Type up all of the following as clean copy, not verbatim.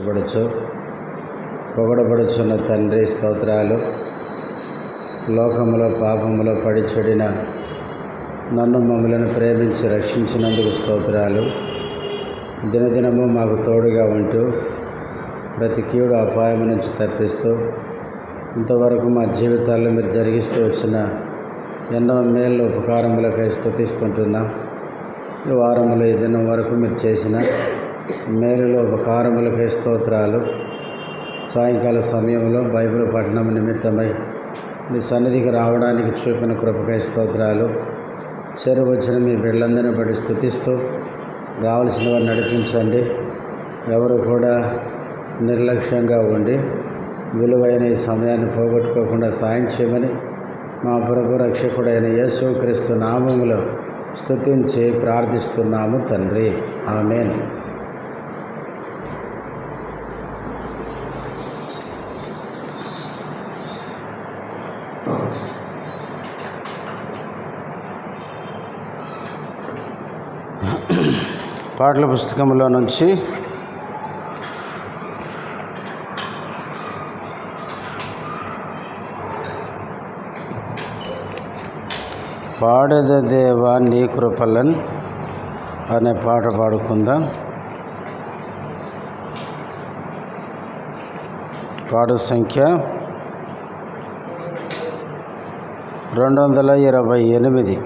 పడుచు పొగడబడుచున్న తండ్రి స్తోత్రాలు. లోకములో పాపములో పడి చెడిన నన్ను మమ్మలను ప్రేమించి రక్షించినందుకు స్తోత్రాలు. దినదినము మాకు తోడుగా ఉంటూ ప్రతి కీడు అపాయం నుంచి తప్పిస్తూ ఇంతవరకు మా జీవితాల్లో మీరు జరిగిస్తూ వచ్చిన ఎన్నో మేలు ఉపకారములకై స్తుతిస్తుంటున్నాం. ఈ వారములో ఈ దినం వరకు మీరు చేసిన మేలులో ఉపకారములకై స్తోత్రాలు. సాయంకాల సమయంలో బైబిల్ పఠనం నిమిత్తమై మీ సన్నిధికి రావడానికి చూపిన కృపకై స్తోత్రాలు. చెరువు వచ్చిన మీ బిడ్డలందరినీ బట్టి స్తుతిస్తూ రావాల్సిన వారు నడిపించండి. ఎవరు కూడా నిర్లక్ష్యంగా ఉండి విలువైన ఈ సమయాన్ని పోగొట్టుకోకుండా సాయం చేయమని మా ప్రభు రక్షకుడైన యేసుక్రీస్తు నామములో స్తుతించి ప్రార్థిస్తున్నాము తండ్రి, ఆమేన్. పాటల పుస్తకంలో నుంచి పాడెద దేవా నీ కృపలన్ అనే పాట పాడుకుందాం. పాట సంఖ్య 228.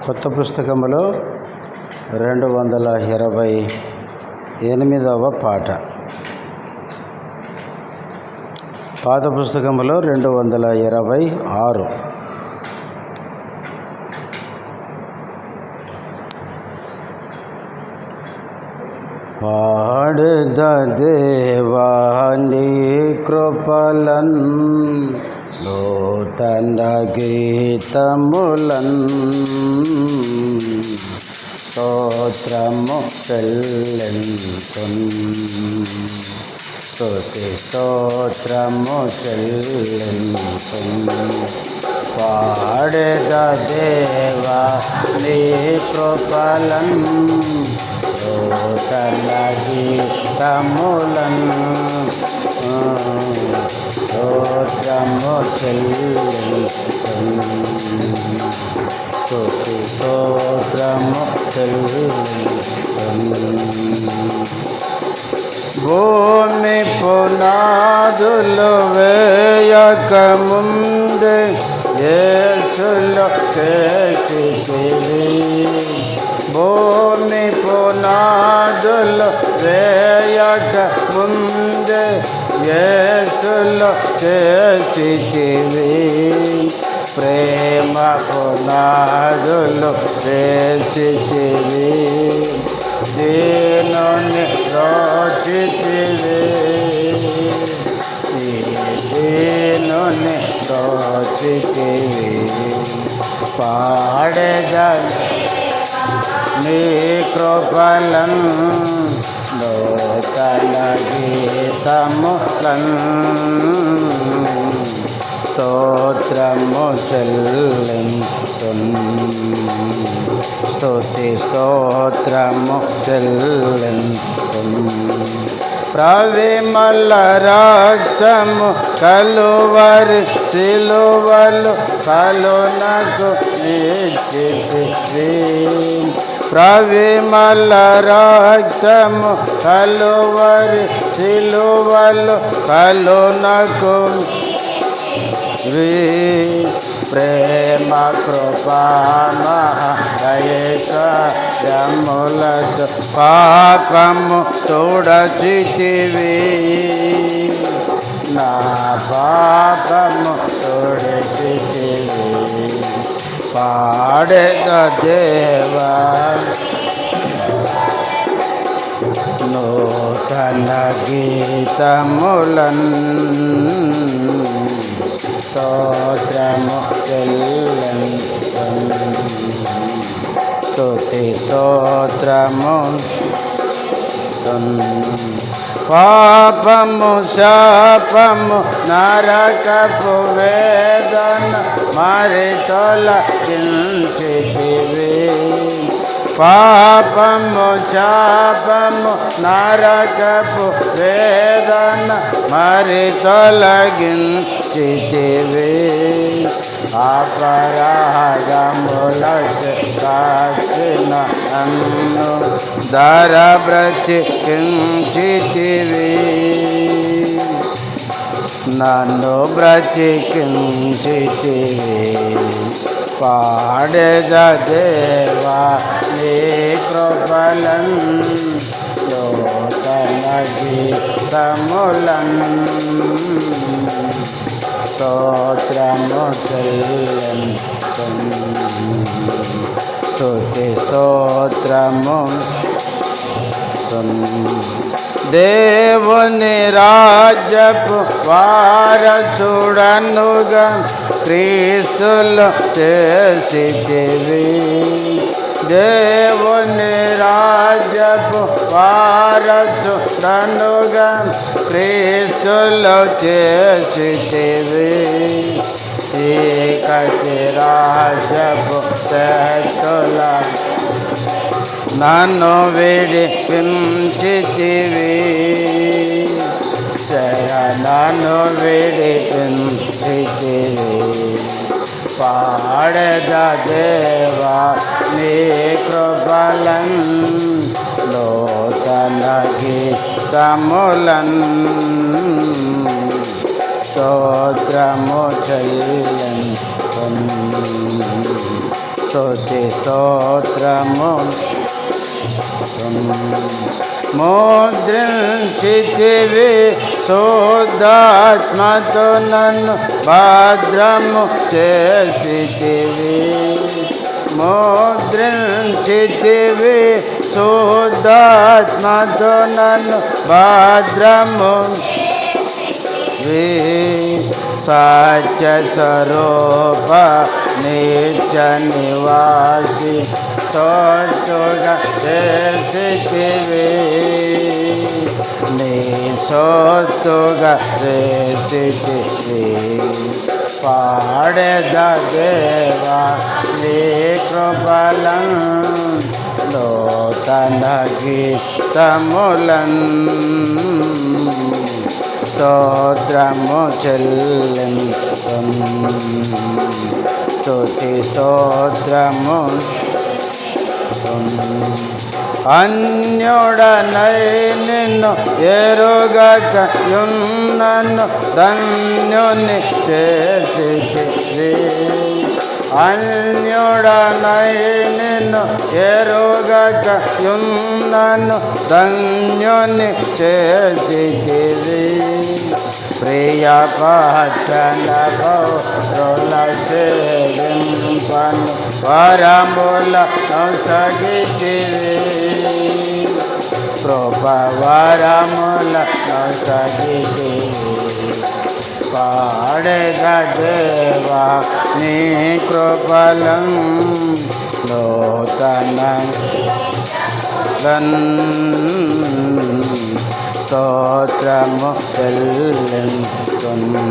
కొత్త పుస్తకంలో 228వ పాట. పాత పుస్తకంలో 226. పాడెద దేవా నీ కృపలన్ నూతన గీతములన్ స్తోత్రము చెల్లింతున్ స్తుతి స్తోత్రము చెల్లింతున్. పాడెద దేవా నీ కృపలన్ నూతన గీతములన్ స్తోత్రము చెల్లింతున్ స్తుతి స్తోత్రము చెల్లింతున్. భూమి పునాదులు వేయక ముందే యేసులో చేసితివి. భూమి పునాదులు వేయక ముందే యేసులో చేసితివి. ప్రేమ పునాదులు వేసితివి. దీనుని రోచితివి. దీనుని రోచితివి. పాడెద నీ కృపలన్ నూతన గీతములన్ స్తోత్రము చెల్లింతున్ స్తుతి స్తోత్రము చెల్లింతున్. ప్రవిమల రక్తము కలువరి సిలువలు కలునకు ఇచ్చితివి. ప్రవిమల రక్తము కలువరి సిలువలు కలునకు ప్రేమ కృపా మహదయములతో పాపము తోడచితివి. నా పాపము తోడచితివి. పాడెద దేవా నూతన గీతములన్ స్తోత్రము చెల్లింతున్ స్తుతి స్తోత్రము. పాపము శాపము నరకపు వేదన మరి తొలగించితివి. పాపము శాపము నరకపు వేదన మరి తొలగించితివి. అపరాధములకు కాచిన నన్ను ధర బ్రతికించితివి. నన్ను బ్రతికించితివి. పాడెద దేవా నీ కృపలన్ నూతన గీతములన్ స్తోత్రము చెల్లింతును. స్తుతి స్తోత్రము దేవుని రాజ్యపు వారసుడనుగా క్రీస్తులో చేసితివి. దేవుని రాజ్యపు వారసుడనుగా క్రీస్తులో చేసితివి. చీకటి రాజ్యపు చేతుల నన్ను విడిపించితివి. శరణను విడిపించితివి. పాడెద దేవా నీ కృపలన్ నూతన గీతములన్ స్తోత్రము చెల్లింతును. స్తుతి స్తోత్రము ముద్రించితివి. శుద్ధాత్మతో నన్ను భద్రము చేసితివి. ముద్రించితివి. శుద్ధాత్మతో నన్ను భద్రము సత్య స్వరూప నిత్య నివాసి సోచుగా చేసితివి. నీ సోతుగా చేసితివి. పాడెద దేవా నీ కృపలన్ నూతన గీతములన్ స్తోత్రము చెల్లింతును. స్తుతి స్తోత్రము. అన్యుడనై నిన్ను ఎరుగకయున్నను ధన్యుని చేసితివి. అన్యుడనై నిన్ను ఎరుగకయున్నను ధన్యుని చేసితివి. ప్రియ పచ్చన పౌరుల సేవింపను వరముల నొసగితివి. కృప వరముల నొసగితివి. పాడెద దేవా నీ కృపలన్ నూతన స్తోత్రము చెల్లింతును.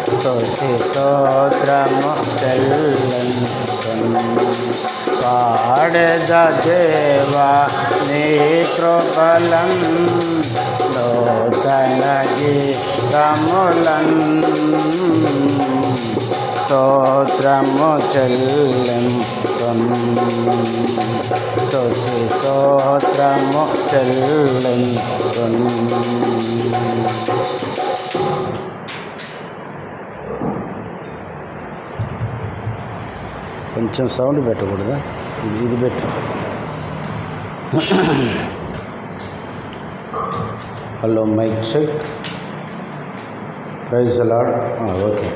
స్తుతి స్తోత్రము చెల్లింతును. పాడెద దేవా నీ కృపలన్ నూతన గీతములన్ స్తోత్రము చెల్లింతును. స్తుతి స్తోత్రము చెల్లింతును. కొంచెం సౌండ్ పెట్టకూడదా? ఇది పెట్టు. Hello mike check. Praise the lord. Okay.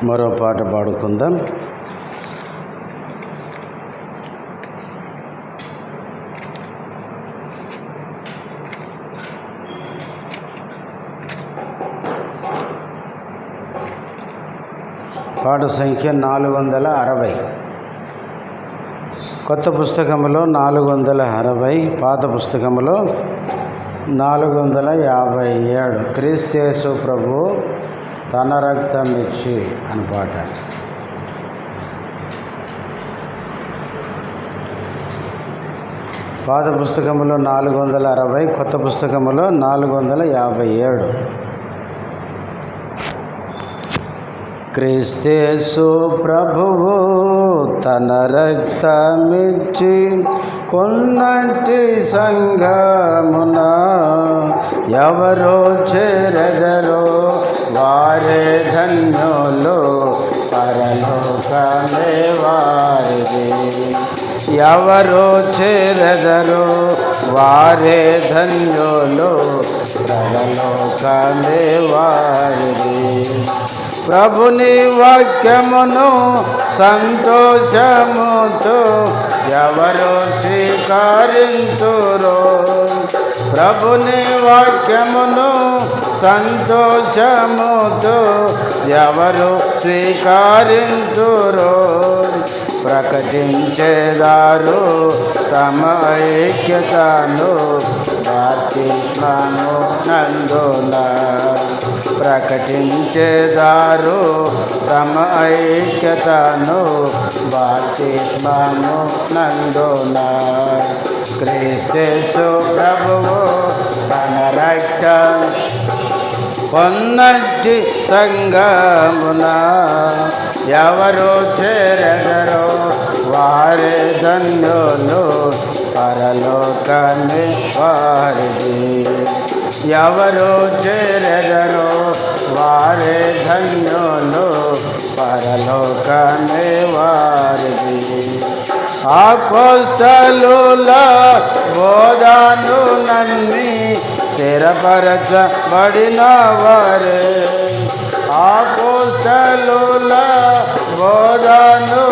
మరో పాట పాడుకుందాం. పాట సంఖ్య 460. కొత్త పుస్తకములో 460, పాత పుస్తకములో 457 క్రీస్తు ప్రభు తన రక్తం ఇచ్చి అని పాట. పాత పుస్తకములో 460, కొత్త పుస్తకములో 457. క్రీస్తు ప్రభువు తన రక్తమిచ్చి కొన్నటి సంఘమున ఎవరో చేరెదరో వారే ధన్యులు, పరలోకమే వారిది. ఎవరో చేరెదరో వారే ధన్యులు, పరలోకమే వారిది. ప్రభుని వాక్యమును సంతోషముతో ఎవరు స్వీకరింతురో, ప్రభుని వాక్యమును సంతోషముతో ఎవరు స్వీకరింతురో, ప్రకటించేదారు తమ ఐక్యతను బాప్తిస్మము నందున. ప్రకటించేదారు తమ ఐక్యతను బాప్తిస్మము నందున. క్రీస్తు ప్రభువు తన రక్తం కొన్నటి సంఘమున ఎవరు చేరెదరో వారే ధన్యులు, పరలోకమే వారిది. ఎవరు చేరెదరో వారే ధన్యులు, పరలోకమే వారిది. అపోస్తలుల బోధను నమ్మి స్థిరపరచబడిన వారే, అపోస్తలుల బోధను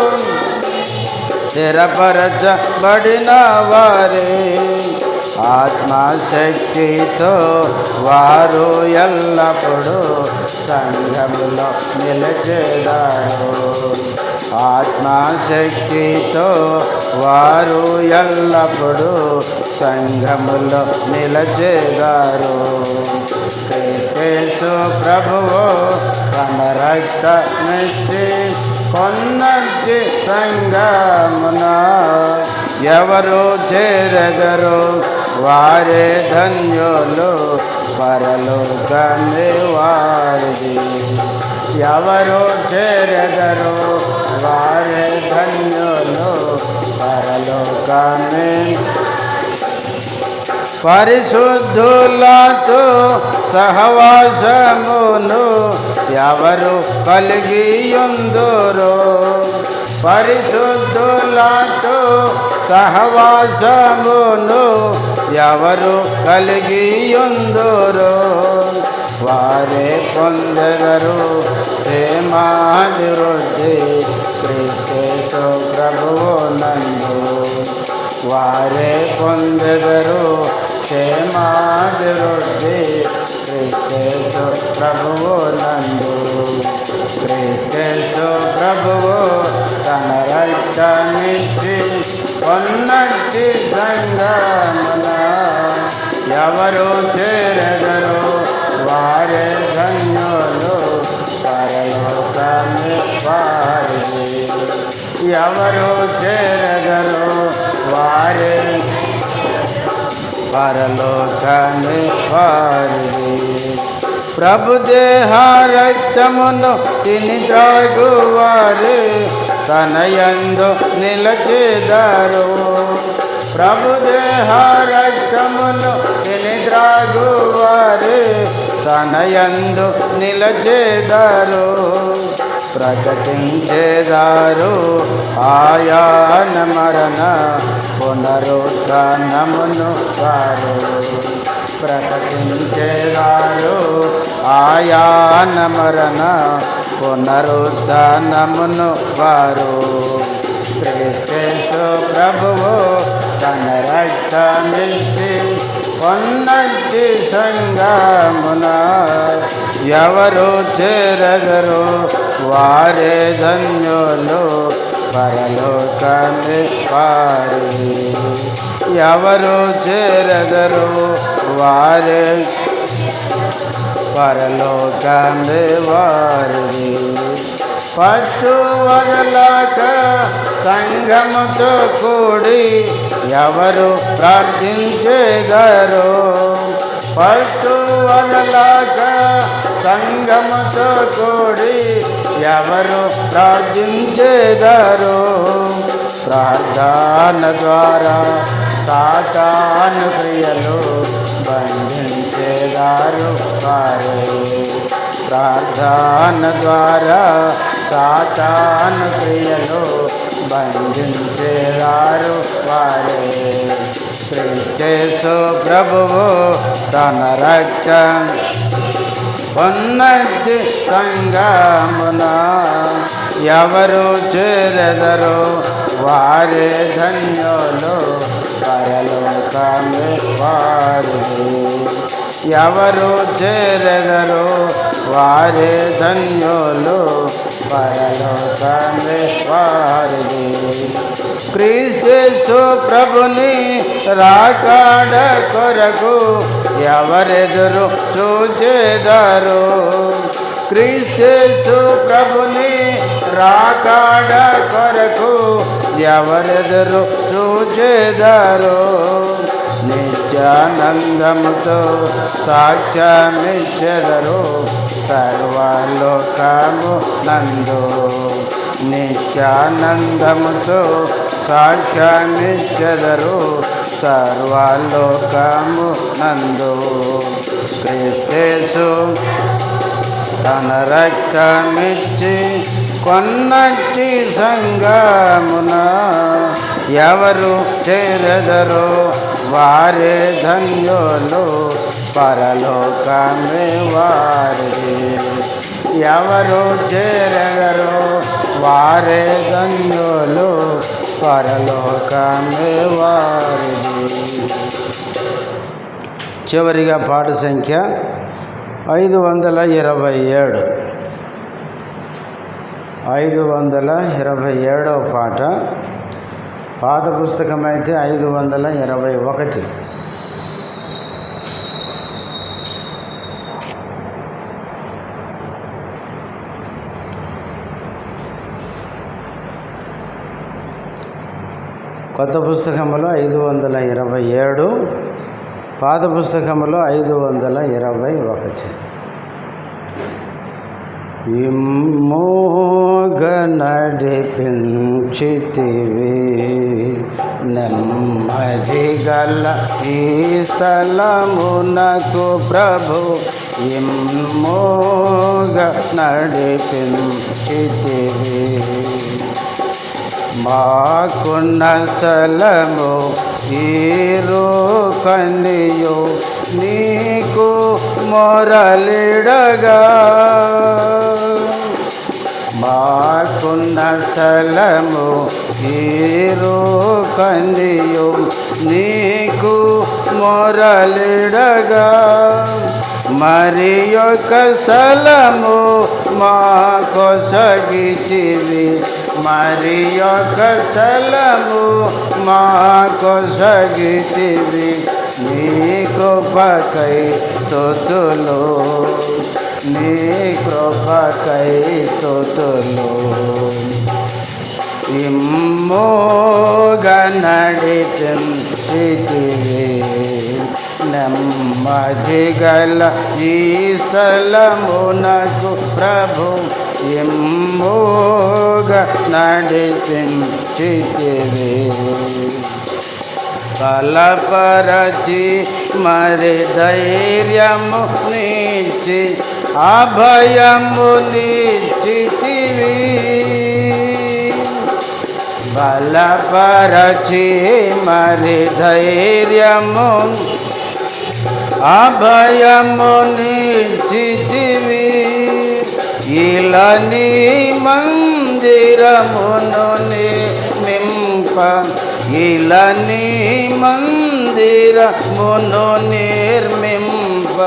స్థిరపరచబడిన వారే, ఆత్మశక్తితో వారు ఎల్లప్పుడూ సంఘములో నిలిచెదారు. ఆత్మశక్తితో వారు ఎల్లప్పుడూ సంఘములో నిలిచెదారు. క్రీస్తు ప్రభువు తన రక్తమిచ్చి కొన్నటి సంఘమున ఎవరు చేరెదరో వారే ధన్యులు, పరలోకమే వారిది. ఎవరు చేరెదరో వారే ధన్యులు, పరలోకమే. పరిశుద్ధులతో సహవాసమును ఎవరు కలిగియుందురో, పరిశుద్ధులతో సహవాసమును ఎవరు కలిగియుందురో వారే పొందెదరు క్షేమాభివృద్ధి క్రీస్తు ప్రభువు నందు. వారే పొందెదరు క్షేమాభివృద్ధి క్రీస్తు ప్రభువు నందు. క్రీస్తు ప్రభువు తన రక్తమిచ్చి కొన్నటి సంఘమున ఎవరు చేరెదరో వారే ధన్యులు, పరలోకమే వారిది. ఎవరు చేరెదరో వారే పరలోకమే వారిది. ప్రభుదేహ రక్తమును తిని త్రాగువారు తన యందు నిలిచెదరు. ప్రభుదేహ రక్తమును తిని త్రాగువారు తన యందు నిలిచెదరు. ప్రకటించేదారు ఆయన మరణ పునరుత్థానమును వారు. ప్రకటించేదారు ఆయన మరణ పునరుత్థానమును వారు. క్రీస్తు ప్రభువు తన రక్తమిచ్చి కొన్నటి సంఘమున ఎవరు చేరెదరో వారే ధన్యులు, పరలోకమే వారిది. ఎవరు చేరెదరు వారే పరలోకమే వారిది. పట్టు వదలక సంఘముతో కూడి ఎవరు ప్రార్థించేదరు. పట్టు వదలక సంఘముతో కూడి ఎవరు ప్రార్థించేదరు. ప్రార్థన ద్వారా సాతాను క్రియలు బంధించేదారు వారే. ప్రార్థన ద్వారా సాతాను క్రియలు బంధించేదారు వారే. క్రీస్తు ప్రభువు తన రక్తం ఉన్నతి సంగమున ఎవరు చేరెదరు వారే ధన్యులు పరలోకమే వారిది. ఎవరు చేరెదరు వారే ధన్యులు పరలోకమే వారిది. క్రీస్తు ప్రభుని రాకడ కొరకు ఎవరెదురు చూచెదరు. క్రీస్తు ప్రభుని రాకడ కొరకు ఎవరెదురు చూచెదరు. నిత్యానందముతో సాక్ష్యమిచ్చెదరు సర్వలోకము నందు. నిత్యానందముతో సాక్ష్యమిచ్చెదరు సర్వలోకము నందు. క్రీస్తు తన రక్తమిచ్చి కొన్నటి సంగమున ఎవరు చేరెదరు వారే ధన్యులు పరలోకమే వారిది. ఎవరు చేరెదరు వారే ధన్యులు పరలోకమే వారిది. చివరిగా పాట సంఖ్య 527. 527వ పాట. పాత పుస్తకం అయితే 521. కొత్త పుస్తకములో 527, పాత పుస్తకములో 521. విమ్మోగ నడిపించితివి నెమ్మది గల ఈ స్థలమునకు ప్రభు. విమ్మోగ నడిపించితివి మాకున్న స్థలము ఈరుకనియు నీకు మొరలిడగా. మాకున్న స్థలము ఈరుకనియు నీకు మొరలిడగా. మరి యొక్క స్థలము మాకొసగితివి. మరి యొక్క స్థలము మాకొసగితివి. నీ కృపకై స్తుతులు, నీ కృపకై స్తుతులు. విమ్మోగ నడిపించితివి నెమ్మది గల ఈ స్థలమునకు ప్రభు. విమ్మోగ నడిపించితివి బలపరచి మరి ధైర్యము నీచి అభయము నీచితివి. బలపరచి మరి ధైర్యము అభయము నీచితివి. ఇలా నీ మందిరమును నిర్మింప, ఇలా నీ మందిరమును నిర్మింప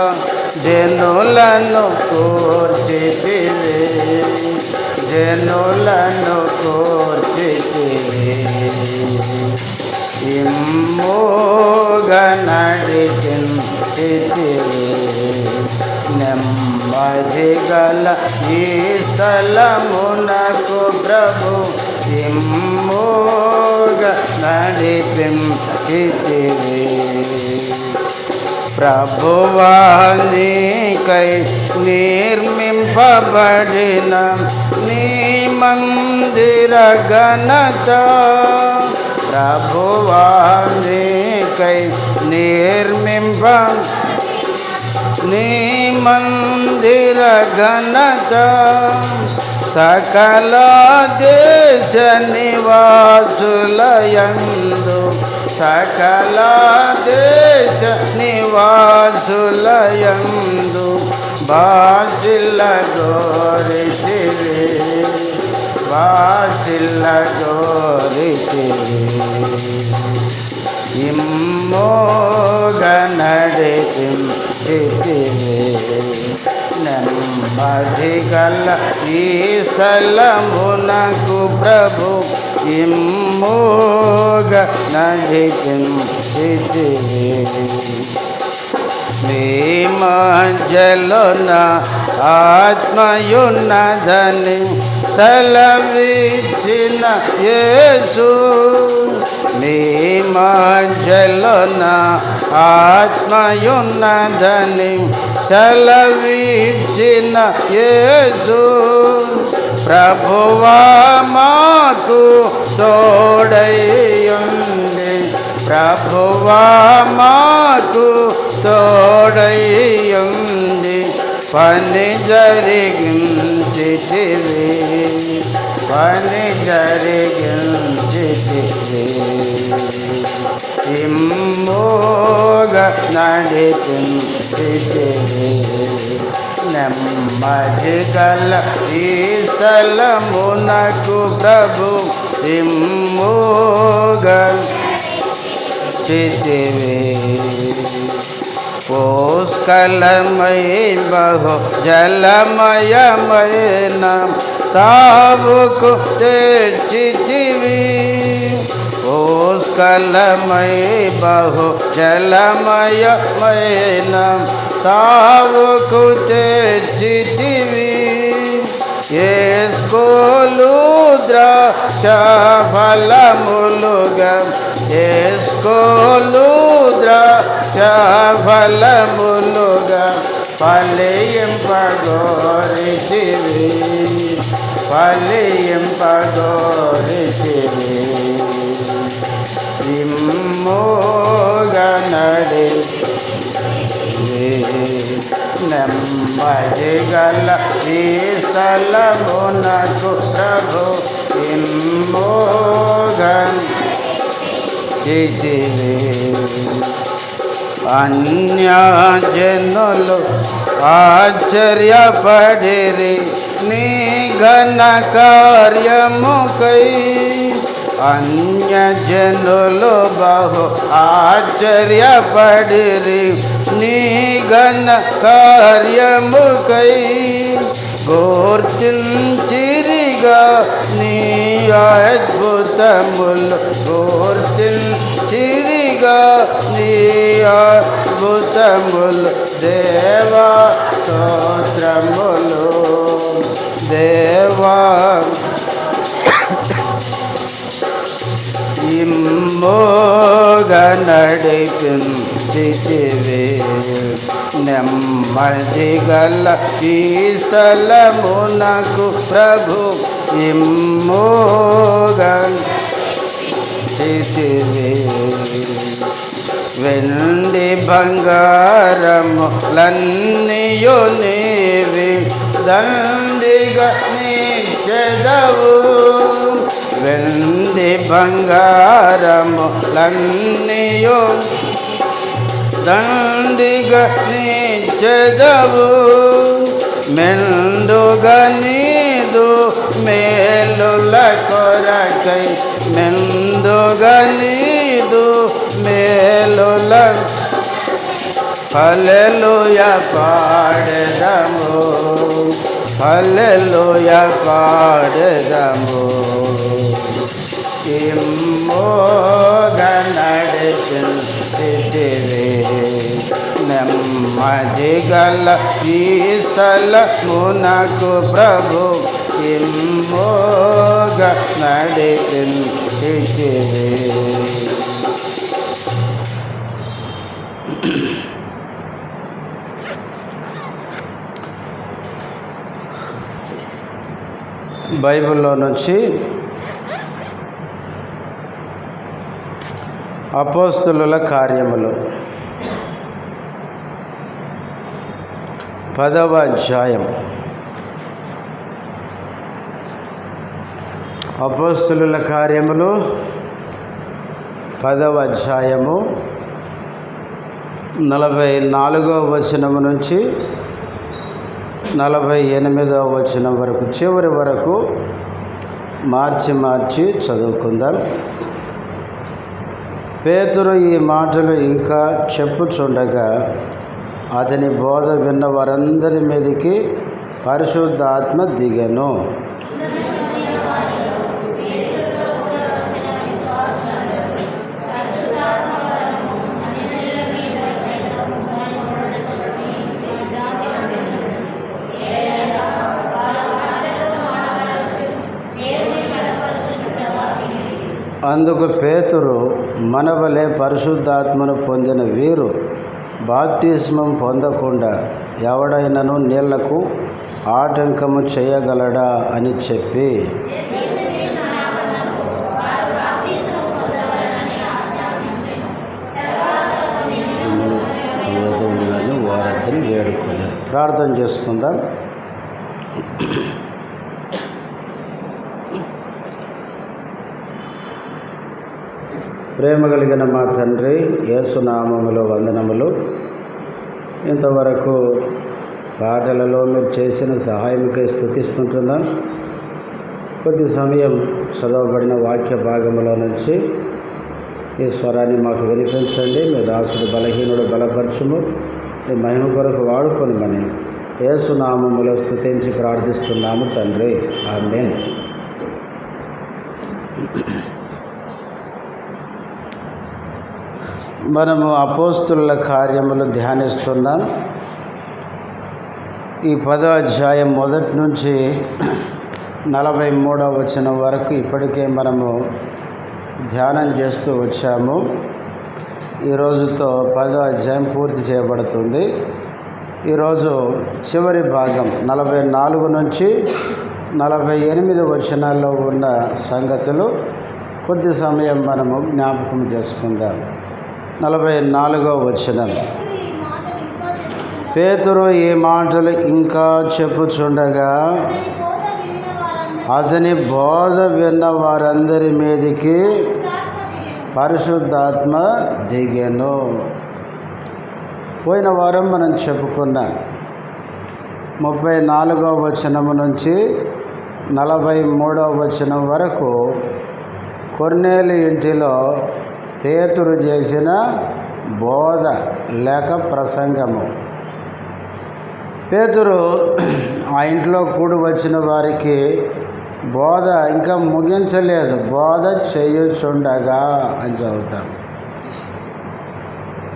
జనులను కూర్చితివి, జనులను కూర్చితివి. ఇమ్మోగా నడిపించితివి, నెమ్మది గల ఈ స్థలమునకు ప్రభు ఇమ్మోగా నడిపించితివి. ప్రభువా నీకై నిర్మింపబడిన నీ మందిర ఘనత, ప్రభువా నీకై నీ మందిర ఘనత, సకల దేశ నివాసులయందు, సకల దేశ నివాసులయందు బాసిల్ల గోరితివి, బాసిల్ల గోరితివి. ఇమ్మోగా నడిపించితివి, నెమ్మది గల ఈ స్థలమునకు ప్రభు ఇమ్మోగా నడిపించితివి. నీ మధ్యలో నా ఆత్మయున్నదని సెలవిచ్చిన యేసు, నీ మధ్యలో నా ఆత్మయున్నదని సెలవిచ్చిన యేసు, ప్రభువా మాకు తోడైయుండి, ప్రభువా మాకు తోడైయుండి పని జరిగించితివి, పని జరిగించితివి. ఇమ్మోగా నడిపించితివి, నెమ్మది గల ఈ స్థలమునకు ప్రభు ఇమ్మోగా చితివి. పుష్కలమై బహు జలమయమైన తావుకు తెచ్చితివి, పుష్కలమై బహు జలమయమైన తావుకు తెచ్చితివి. ఎస్కోలు ద్రాక్ష ఫలములుగా, ఎస్కోలు ద్రాక్ష ఫలములుగా ఫలింపగోరితివి, ఫలింపగోరితివి. ఇమ్మోగా నడిపించితివి, నెమ్మది గల ఈ స్థలమునకు ప్రభు ఇమ్మోగా చితివి. అన్యజనులు ఆశ్చర్యపడిరి నీ ఘన కార్యముకై, అన్యజనులు బహు ఆశ్చర్యపడిరి నీ ఘన కార్యముకై, గుర్తించిరిగా నీ అద్భుతములు, గుర్తించిరిగా నీ అద్భుతములు. దేవా స్తోత్రములు, దేవా ఇమ్మోగా నడిపించితివి, నెమ్మది గల ఈ స్థలమునకు ప్రభు ఇమ్మోగా చితివి. వెండి బంగారములన్నీయు నీవి దండిగా నీచెదవు, వెండి బంగారములన్నీయు దండిగా నీచెదవు, మెండుగా నీదు మేలుల కొరకై, మెండుగా నీదు మేలుల హల్లెలూయా పాడెదము, హల్లెలూయా పాడెదము. ఇమ్మోగా నడిపించితివి నెమ్మది గల ఈ స్థలమునకు ప్రభు, ఇమ్మోగా నడిపించితివి. బైబిల్లో నుంచి అపోస్తలుల కార్యములు 10వ అధ్యాయం. అపోస్తలుల కార్యములు 10వ అధ్యాయము 44వ వచనము నుంచి 48వ వచనం వరకు, చివరి వరకు మార్చి చదువుకుందాం. పేతురు ఈ మాటలు ఇంకా చెప్పుచుండగా అతని బోధ విన్న వారందరి మీదకి పరిశుద్ధాత్మ దిగెను. అందుకు పేతురు, మనవలే పరిశుద్ధాత్మను పొందిన వీరు బాప్తిస్మం పొందకుండా ఎవడైనను నీళ్లకు ఆటంకము చేయగలడా అని చెప్పి, వారతని వేడుకున్నారు. ప్రార్థన చేసుకుందాం. ప్రేమ కలిగిన మా తండ్రి, యేసు నామములో వందనములు. ఇంతవరకు పాటలలో మీరు చేసిన సహాయముకై స్తుతిస్తుంటున్నాం. కొద్ది సమయం చదవబడిన వాక్య భాగములో నుంచి ఈ స్వరాన్ని మాకు వినిపించండి. మీ దాసుడు బలహీనుడు బలపరచుము, మీ మహిమ కొరకు వాడుకొనుమని యేసు నామములో స్తుతించి ప్రార్థిస్తున్నాము తండ్రి, ఆమేన్. మనము అపోస్తలుల కార్యములు ధ్యానిస్తున్నాం. ఈ 10వ అధ్యాయం మొదటి నుంచి 43వ వచనం వరకు ఇప్పటికే మనము ధ్యానం చేస్తూ వచ్చాము. ఈరోజుతో 10వ అధ్యాయం పూర్తి చేయబడుతుంది. ఈరోజు చివరి భాగం 44 నుంచి 48 వచనాల్లో ఉన్న సంగతులు కొద్ది సమయం మనము జ్ఞాపకం చేసుకుందాం. 44వ వచనం. పేతురు ఈ మాటలు ఇంకా చెప్పుచుండగా అతని బోధ విన్న వారందరి మీదికి పరిశుద్ధాత్మ దిగెను. పోయిన వారం మనం చెప్పుకున్నాం. 34వ వచనము నుంచి 43వ వచనం వరకు కొర్నేలు ఇంటిలో పేతురు చేసిన బోధ లేక ప్రసంగము. పేతురు ఆ ఇంట్లో కూడి వచ్చిన వారికి బోధ ఇంకా ముగించలేదు, బోధ చేయుచుండగా అని చదువుతాం.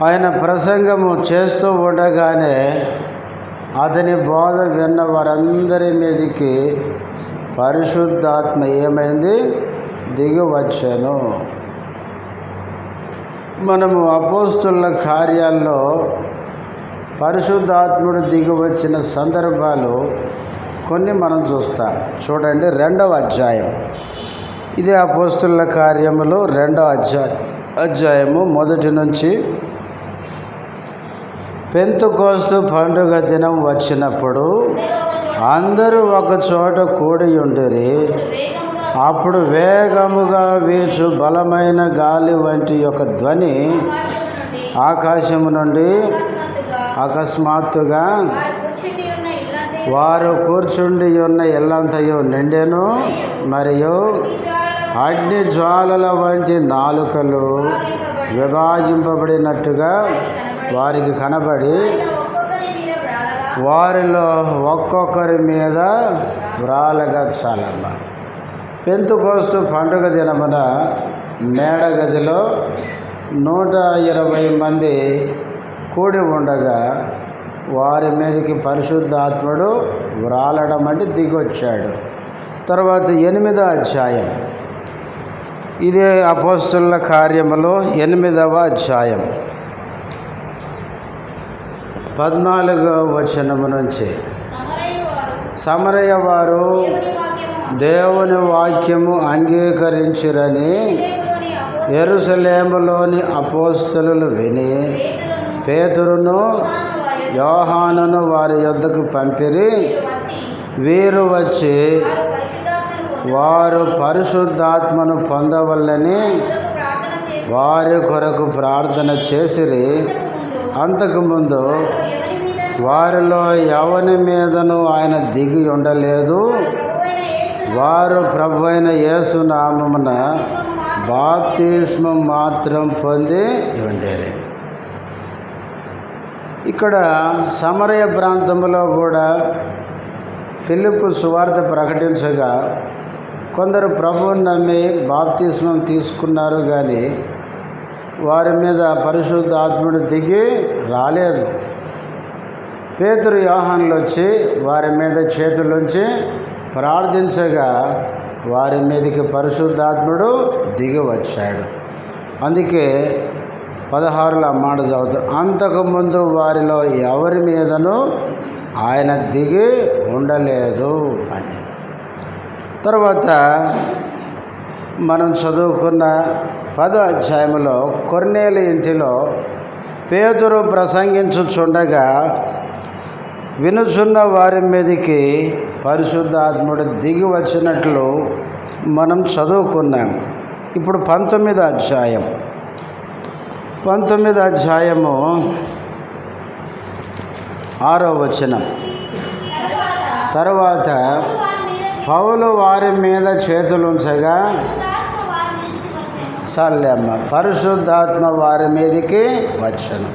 ఆయన ప్రసంగము చేస్తూ ఉండగానే అతని బోధ విన్న వారందరి మీదకి పరిశుద్ధాత్మ ఏమైంది? దిగి వచ్చాను. మనము అపోస్తలుల కార్యాల్లో పరిశుద్ధాత్ముడు దిగి వచ్చిన సందర్భాలు కొన్ని మనం చూస్తాం. చూడండి, 2వ అధ్యాయం. ఇదే అపోస్తలుల కార్యములు 2వ అధ్యాయము 1 నుంచి. పెంతెకోస్తు పండుగ దినం వచ్చినప్పుడు అందరూ ఒక చోట కూడి ఉండిరి. అప్పుడు వేగముగా వీచు బలమైన గాలి వంటి ఒక ధ్వని ఆకాశము నుండి అకస్మాత్తుగా వారు కూర్చుండి ఉన్న ఇల్లంతయు నిండెను. మరియు అగ్ని జ్వాలల వంటి నాలుకలు విభాగింపబడినట్టుగా వారికి కనబడి వారిలో ఒక్కొక్కరి మీద వ్రాలగా చాలమ్మ. పెంతెకోస్తు పండుగ దినమున మేడగదిలో 120 మంది కూడి ఉండగా వారి మీదకి పరిశుద్ధాత్ముడు వ్రాలడం అంటే దిగొచ్చాడు. తర్వాత 8వ అధ్యాయం, ఇదే అపోస్తలుల కార్యములో 8వ అధ్యాయం 14వ వచనము నుంచి, సమరయ వారు దేవుని వాక్యము అంగీకరించిరని యెరూషలేములోని అపోస్తలులు విని పేతురును యోహానును వారి యొద్దకు పంపిరి. వీరు వచ్చి వారు పరిశుద్ధాత్మను పొందవల్లని వారి కొరకు ప్రార్థన చేసిరి. అంతకుముందు వారిలో ఎవని మీదను ఆయన దిగి ఉండలేదు. వారు ప్రభు అయిన యేసు నామమున బాప్తిస్మం మాత్రం పొంది ఉండేరి. ఇక్కడ సమరయ ప్రాంతంలో కూడా ఫిలిప్పు సువార్త ప్రకటించగా కొందరు ప్రభువుని నమ్మి బాప్తిస్మం తీసుకున్నారు, కానీ వారి మీద పరిశుద్ధాత్ముడు దిగి రాలేదు. పేతురు యోహానులు వచ్చి వారి మీద చేతులుంచి ప్రార్థించగా వారి మీదకి పరిశుద్ధాత్ముడు దిగి వచ్చాడు. అందుకే 16లో మాట చదువుతూ, అంతకుముందు వారిలో ఎవరి మీదను ఆయన దిగి ఉండలేదు అని. తర్వాత మనం చదువుకున్న 10వ అధ్యాయంలో కొర్నేలి ఇంటిలో పేతురు ప్రసంగించుచుండగా వినుచున్న వారి మీదకి పరిశుద్ధాత్ముడు దిగి వచ్చినట్లు మనం చదువుకున్నాం. ఇప్పుడు 19వ అధ్యాయం 19వ అధ్యాయము 6వ వచనం, తరువాత పౌలు వారి మీద చేతులుంచగా చాలమ్మ పరిశుద్ధాత్మ వారి మీదకి వచ్చను.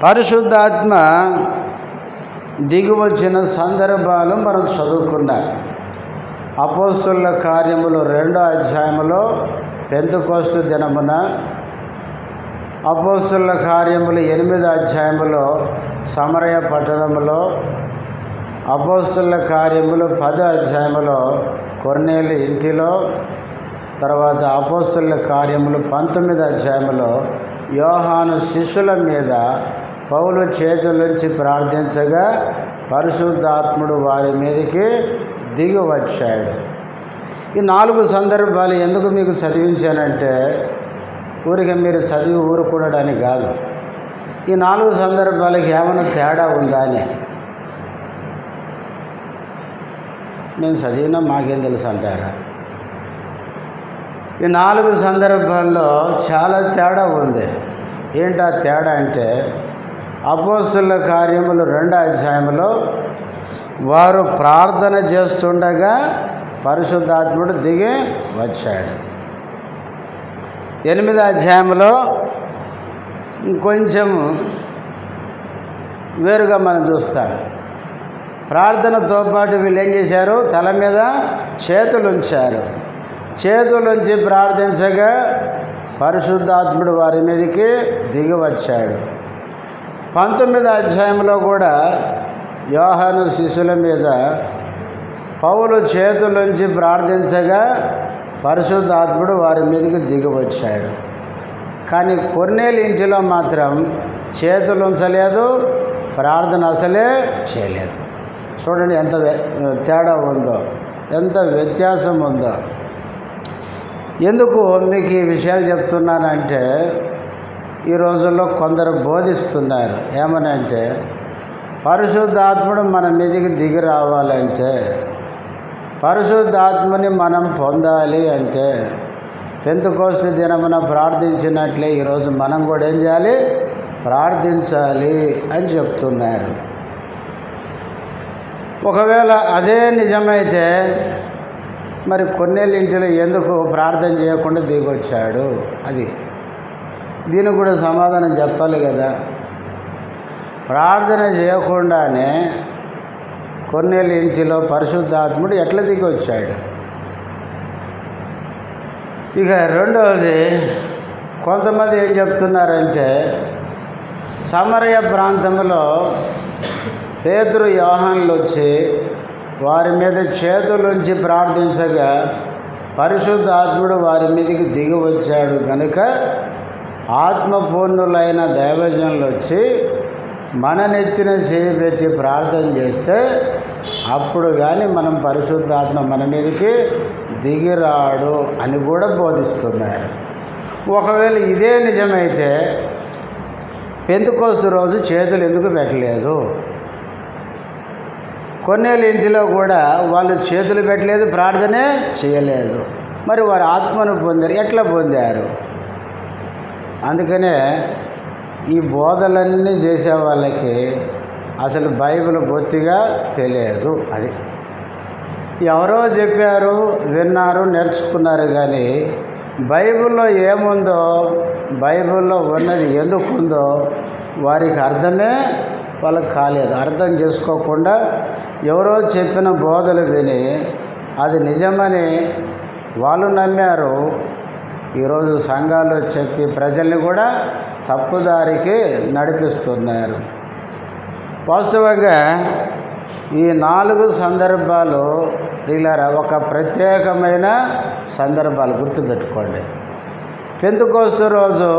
పరిశుద్ధాత్మ దిగి వచ్చిన సందర్భాలు మనం చదువుకున్నాం. అపోస్తలుల కార్యములు 2వ అధ్యాయంలో పెంతెకోస్తు దినమున, అపోస్తలుల కార్యములు 8వ అధ్యాయంలో సమరయ పట్టణంలో, అపోస్తలుల కార్యములు 10వ అధ్యాయంలో కొర్నేలి ఇంటిలో, తర్వాత అపోస్తలుల కార్యములు 19వ అధ్యాయంలో యోహాను శిష్యుల మీద పౌలు చేతులుంచి ప్రార్థించగా పరిశుద్ధాత్ముడు వారి మీదకి దిగి వచ్చాడు. ఈ 4 సందర్భాలు ఎందుకు మీకు చదివించానంటే ఊరికి మీరు చదివి ఊరుకోవడానికి కాదు. ఈ 4 సందర్భాలకి ఏమైనా తేడా ఉందా అని. మేము చదివినా మాకేం తెలుసు అంటారా? ఈ 4 సందర్భాల్లో చాలా తేడా ఉంది. ఏంటా తేడా అంటే, అపోస్తలుల కార్యములు 2వ అధ్యాయంలో వారు ప్రార్థన చేస్తుండగా పరిశుద్ధాత్ముడు దిగి వచ్చాడు. 8వ అధ్యాయంలో ఇంకొంచెం వేరుగా మనం చూస్తాం. ప్రార్థనతో పాటు వీళ్ళు ఏం చేశారు? తల మీద చేతులుంచారు. చేతులుంచి ప్రార్థించగా పరిశుద్ధాత్ముడు వారి మీదకి దిగి వచ్చాడు. 19వ అధ్యాయంలో కూడా యోహాను శిష్యుల మీద పౌలు చేతులుంచి ప్రార్థించగా పరిశుద్ధాత్ముడు వారి మీదకి దిగి వచ్చాడు. కానీ కొర్నేలి ఇంటిలో మాత్రం చేతులు ఉంచలేదు, ప్రార్థన అసలే చేయలేదు. చూడండి ఎంత తేడా ఉందో, ఎంత వ్యత్యాసం ఉందో. ఎందుకు మీకు ఈ విషయాలు చెప్తున్నానంటే, ఈ రోజుల్లో కొందరు బోధిస్తున్నారు ఏమనంటే, పరిశుద్ధాత్ముడు మన మీదకి దిగి రావాలంటే, పరిశుద్ధాత్మని మనం పొందాలి అంటే పెంతెకోస్తు దినమున ప్రార్థించినట్లే ఈరోజు మనం కూడా ఏం చేయాలి? ప్రార్థించాలి అని చెప్తున్నారు. ఒకవేళ అదే నిజమైతే మరి కొన్నేళ్ళ ఇంటిలో ఎందుకు ప్రార్థన చేయకుండా దిగొచ్చాడు? అది దీనికి కూడా సమాధానం చెప్పాలి కదా. ప్రార్థన చేయకుండానే కొర్నేలి ఇంటిలో పరిశుద్ధాత్ముడు ఎట్లా దిగి వచ్చాడు? ఇక రెండవది, కొంతమంది ఏం చెప్తున్నారంటే సమరయ ప్రాంతంలో పేతురు యోహానులు వచ్చి వారి మీద చేతులుంచి ప్రార్థించగా పరిశుద్ధాత్ముడు వారి మీదకి దిగి వచ్చాడు కనుక ఆత్మపూర్ణులైన దైవజనులు వచ్చి మన నెత్తిన చేయబెట్టి ప్రార్థన చేస్తే అప్పుడు కానీ మనం పరిశుద్ధాత్మ మన మీదకి దిగిరాడు అని కూడా బోధిస్తున్నారు. ఒకవేళ ఇదే నిజమైతే పెంతెకోస్తు రోజు చేతులు ఎందుకు పెట్టలేదు? కొన్నేళ్ళ ఇంటిలో కూడా వాళ్ళు చేతులు పెట్టలేదు, ప్రార్థనే చేయలేదు. మరి వారు ఆత్మను పొందారు, ఎట్లా పొందారు? అందుకనే ఈ బోధలన్నీ చేసే వాళ్ళకి అసలు బైబిల్ బొత్తిగా తెలియదు. అది ఎవరో చెప్పారు, విన్నారు, నేర్చుకున్నారు, కానీ బైబిల్లో ఏముందో, బైబిల్లో ఉన్నది ఎందుకుందో వారికి అర్థమే వాళ్ళకి కాలేదు. అర్థం చేసుకోకుండా ఎవరో చెప్పిన బోధలు విని అది నిజమని వాళ్ళు నమ్మారు. ఈరోజు సంఘాల్లో చెప్పి ప్రజల్ని కూడా తప్పుదారికి నడిపిస్తున్నారు. వాస్తవంగా ఈ 4 సందర్భాలు ఇలా ఒక ప్రత్యేకమైన సందర్భాలు గుర్తుపెట్టుకోండి. పెంతెకోస్తు రోజు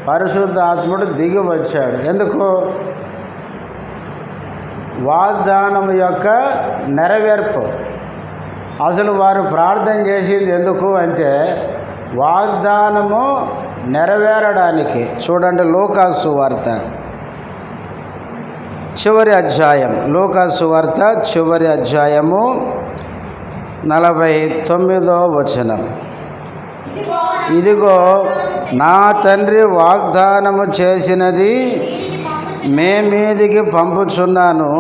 పరిశుద్ధాత్ముడు దిగి వచ్చాడు. ఎందుకు? వాగ్దానం యొక్క నెరవేర్పు. అసలు వారు ప్రార్థన చేసింది ఎందుకు అంటే వాగ్దానము నెరవేరడానికి. చూడండి, లూకాసు సువార్త చివరి అధ్యాయం, లూకాసు సువార్త చివరి అధ్యాయము 49వ వచనం. ఇదిగో నా తండ్రి వాగ్దానము చేసినది మే మీదికి పంపుచున్నాను,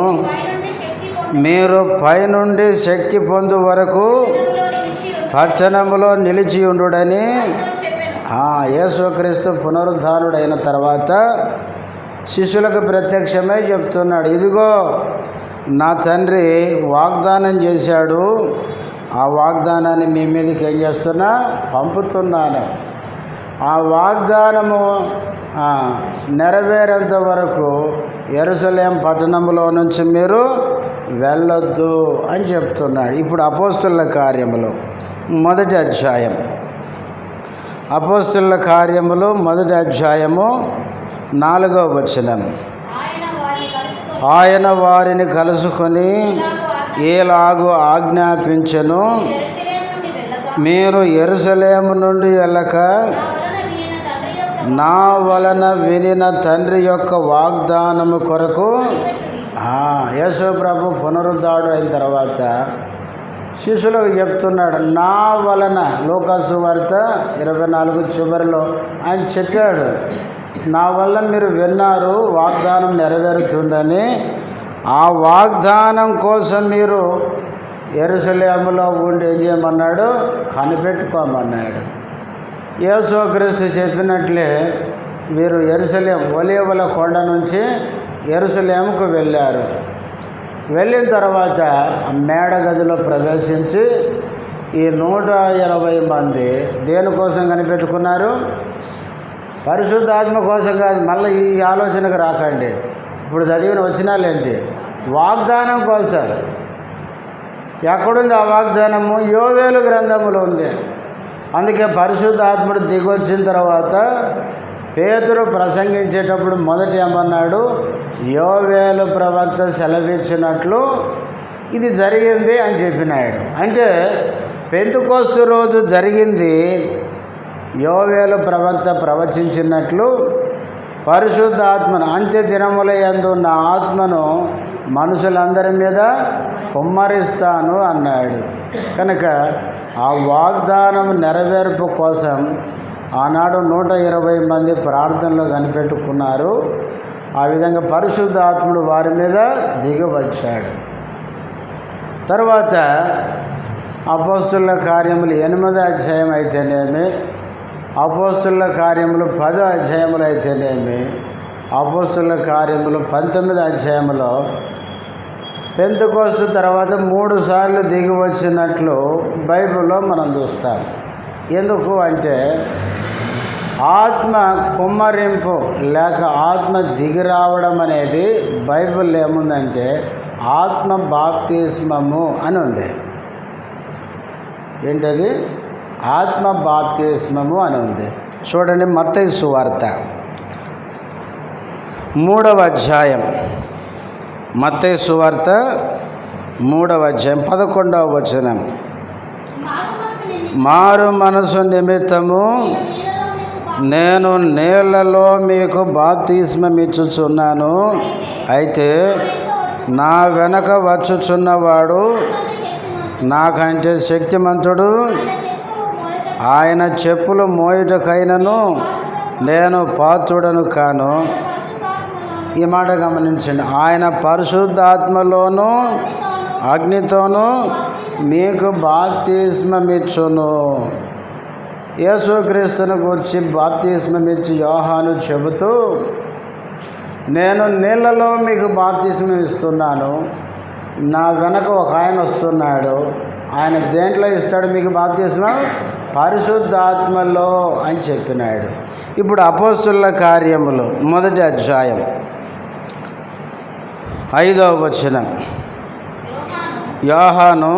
మీరు పైనుండి శక్తి పొందు వరకు పట్టణములో నిలిచి ఉండుడని. యేసుక్రీస్తు పునరుద్ధానుడైన తర్వాత శిష్యులకు ప్రత్యక్షమై చెప్తున్నాడు, ఇదిగో నా తండ్రి వాగ్దానం చేశాడు, ఆ వాగ్దానాన్ని మీ మీదకి ఏం చేస్తున్నా, పంపుతున్నాను. ఆ వాగ్దానము నెరవేరేంత వరకు యెరూషలేం పట్టణంలో నుంచి మీరు వెళ్ళొద్దు అని చెప్తున్నాడు. ఇప్పుడు అపోస్తుల కార్యములు మొదటి అధ్యాయం, అపోస్తుల కార్యములు మొదటి అధ్యాయము 4వ వచనం. ఆయన వారిని కలుసుకొని ఏలాగు ఆజ్ఞాపించెను, మీరు యెరూషలేము నుండి వెళ్ళక నా వలన వినిన తండ్రి యొక్క వాగ్దానము కొరకు. యేసు ప్రభు పునరుద్ధారుడు అయిన తర్వాత శిష్యులకు చెప్తున్నాడు, నా వలన. లూకాసు వార్త 24 చివరిలో ఆయన చెప్పాడు, నా వల్ల మీరు విన్నారు, వాగ్దానం నెరవేరుతుందని. ఆ వాగ్దానం కోసం మీరు యెరూషలేములో ఉండి ఏం చేయమన్నాడు, కనిపెట్టుకోమన్నాడు. యేసుక్రీస్తు చెప్పినట్లే వీరు యెరూషలేం ఒలీవల కొండ నుంచి యెరూషలేముకు వెళ్ళారు. వెళ్ళిన తర్వాత మేడ గదిలో ప్రవేశించి ఈ 120 మంది దేనికోసం కనిపెట్టుకున్నారు? పరిశుద్ధాత్మ కోసం కాదు. మళ్ళీ ఈ ఆలోచనకు రాకండి. ఇప్పుడు చదివిన వచనాలేంటి? వాగ్దానం కోసం. ఎక్కడుంది ఆ వాగ్దానము? యోవేలు గ్రంథములో ఉంది. అందుకే పరిశుద్ధాత్ముడు దిగొచ్చిన తర్వాత పేతురు ప్రసంగించేటప్పుడు మొదట ఏమన్నాడు? యోవేలు ప్రవక్త సెలవిచ్చినట్లు ఇది జరిగింది అని చెప్పినాడు. అంటే పెంతెకోస్తు రోజు జరిగింది యోవేలు ప్రవక్త ప్రవచించినట్లు పరిశుద్ధాత్మను, అంత్య దినముల యందు నా ఆత్మను మనుషులందరి మీద కుమ్మరిస్తాను అన్నాడు. కనుక ఆ వాగ్దానం నెరవేర్పు కోసం ఆనాడు 120 మంది ప్రార్థనలో కనిపెట్టుకున్నారు. ఆ విధంగా పరిశుద్ధాత్ముడు వారి మీద దిగివచ్చాడు. తర్వాత అపోస్తుల కార్యములు 8వ అధ్యాయం అయితేనేమి, అపోస్తుల కార్యములు 10వ అధ్యాయములు అయితేనేమి, అపోస్తుల కార్యములు 19వ అధ్యాయంలో పెంతెకోస్తు తర్వాత 3 సార్లు దిగి వచ్చినట్లు బైబిల్లో మనం చూస్తాం. ఎందుకు అంటే ఆత్మ కుమ్మరింపు లేక ఆత్మ దిగి రావడం అనేది బైబిల్ ఏముందంటే ఆత్మ బాప్తిస్మము అని ఉంది. ఏంటది? ఆత్మ బాప్తిస్మము అని ఉంది. చూడండి, మత్తయి సువార్త 3వ అధ్యాయం, మత్తయి సువార్త 3వ అధ్యాయం 11వ వచనం. మారు మనసు నిమిత్తము నేను నీళ్లలో మీకు బాప్తిస్మమిచ్చుచున్నాను, అయితే నా వెనక వచ్చుచున్నవాడు నాకంటే శక్తిమంతుడు, ఆయన చెప్పులు మోయుటకైనను నేను పాత్రుడను కాను. ఈ మాట గమనించండి. ఆయన పరిశుద్ధాత్మలోను అగ్నితోనూ మీకు బాప్తిస్మమిచ్చును. యేసుక్రీస్తును గురించి బాప్తిస్మమిచ్చి యోహాను చెబుతూ, నేను నీళ్లలో మీకు బాప్తిస్మం ఇస్తున్నాను, నా వెనక ఒక ఆయన వస్తున్నాడు, ఆయన దేంట్లో ఇస్తాడు మీకు బాప్తిస్మం? పరిశుద్ధాత్మలో అని చెప్పినాడు. ఇప్పుడు అపోస్తుల కార్యములు 1వ అధ్యాయం 5వ వచనం. యోహాను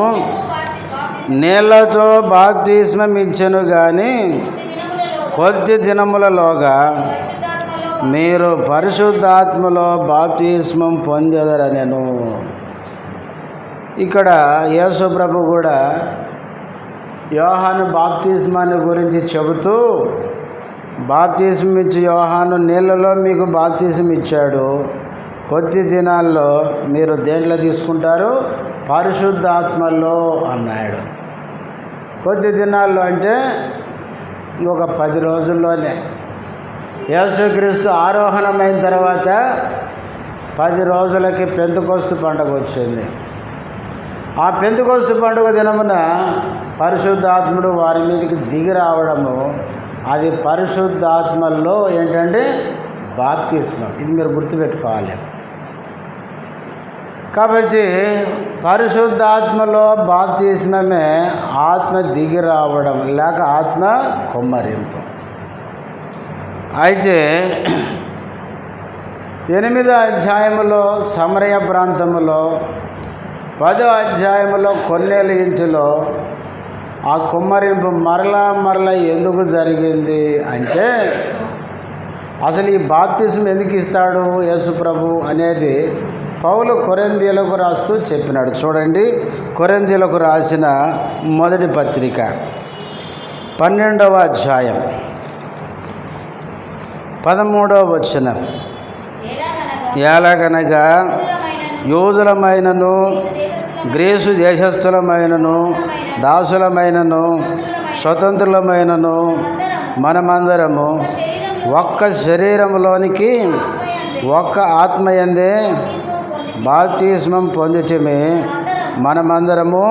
నీళ్లతో బాప్తిస్మం ఇచ్చెను గాని కొద్ది దినములలోగా మీరు పరిశుద్ధాత్మలో బాప్తిస్మం పొందెదరనెను. ఇక్కడ యేసు ప్రభు కూడా యోహాను బాప్తిస్మాన్ని గురించి చెబుతూ, బాప్తిస్మం ఇచ్చి యోహాను నీళ్ళలో మీకు బాప్తిస్మం ఇచ్చాడు, కొద్ది దినాల్లో మీరు దేంట్లో తీసుకుంటారు? పరిశుద్ధాత్మలో అన్నాడు. కొద్ది దినాల్లో అంటే ఒక 10 రోజుల్లోనే. యేసుక్రీస్తు ఆరోహణమైన తర్వాత 10 రోజులకి పెంతెకోస్తు పండుగ వచ్చింది. ఆ పెంతెకోస్తు పండుగ దినమున పరిశుద్ధాత్ముడు వారి మీదకి దిగి రావడము, అది పరిశుద్ధాత్మల్లో ఏంటంటే బాప్తిస్మం. ఇది మీరు గుర్తుపెట్టుకోవాలి. కాబట్టి పరిశుద్ధాత్మలో బాప్తిస్మమే ఆత్మ దిగి రావడం లేక ఆత్మ కుమ్మరింపు. అయితే 8వ అధ్యాయములో సమరయ ప్రాంతములో, 10వ అధ్యాయములో కొన్నేళ్ళ ఇంటిలో ఆ కుమ్మరింపు మరలా ఎందుకు జరిగింది అంటే, అసలు ఈ బాప్తిస్మం ఎందుకు ఇస్తాడు యేసు ప్రభు అనేది పౌలు కొరింథీయులకు రాస్తూ చెప్పినాడు. చూడండి, కొరింథీయులకు రాసిన 1వ పత్రిక 12వ అధ్యాయం 13వ వచనం. ఎలాగనగా యూదులమైనను గ్రీసు దేశస్థులమైనను దాసులమైనను స్వతంత్రులమైనను మనమందరము ఒక్క శరీరంలోనికి ఒక్క ఆత్మయందే బాప్తిస్మం పొందితిమి. మనమందరము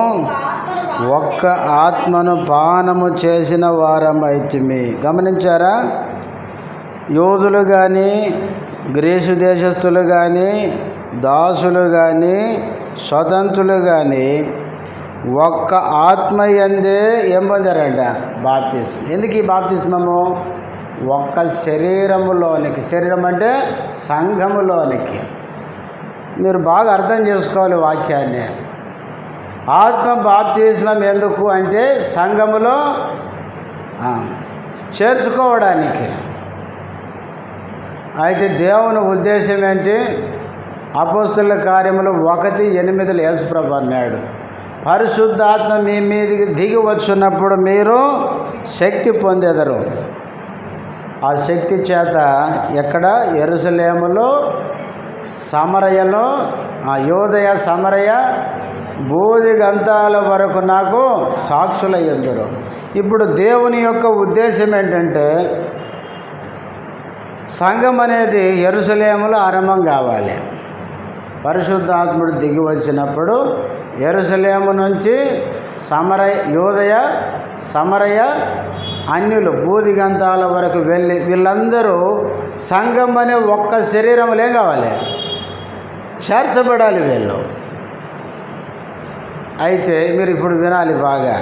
ఒక్క ఆత్మను పానము చేసిన వారమైతిమి. గమనించారా? యూదులు కానీ, గ్రీసు దేశస్థులు కానీ, దాసులు కానీ, స్వతంత్రులు కానీ ఒక్క ఆత్మయందే ఏం పొందారంట? బాప్తిస్మం. ఎందుకు ఈ బాప్తిస్మము? ఒక్క శరీరములోనికి. శరీరం అంటే సంఘములోనికి. మీరు బాగా అర్థం చేసుకోవాలి వాక్యాన్ని. ఆత్మ బాప్తిస్మం ఎందుకు అంటే సంఘములో చేర్చుకోవడానికి. అయితే దేవుని ఉద్దేశం ఏంటి? అపోస్తుల కార్యములు 1:8 యేసుప్రభు అన్నాడు, పరిశుద్ధాత్మ మీ మీదికి దిగి వచ్చినప్పుడు మీరు శక్తి పొందెదరు. ఆ శక్తి చేత ఎక్కడ? యెరూషలేములో, సమరయలో, యోదయ సమరయ బూదిగంతాల వరకు నాకు సాక్షులయ్యుందురు. ఇప్పుడు దేవుని యొక్క ఉద్దేశం ఏంటంటే సంఘం అనేది యెరూషలేములో ఆరంభం కావాలి. పరిశుద్ధాత్ముడు దిగి వచ్చినప్పుడు యెరూషలేము నుంచి యోదయ సమరయ అన్యులు బూదిగంతాల వరకు వెళ్ళి వీళ్ళందరూ సంఘం అనే ఒక్క శరీరంలో ఏం కావాలి? చేర్చబడాలి వీళ్ళు. అయితే మీరు ఇప్పుడు వినాలి బాగా.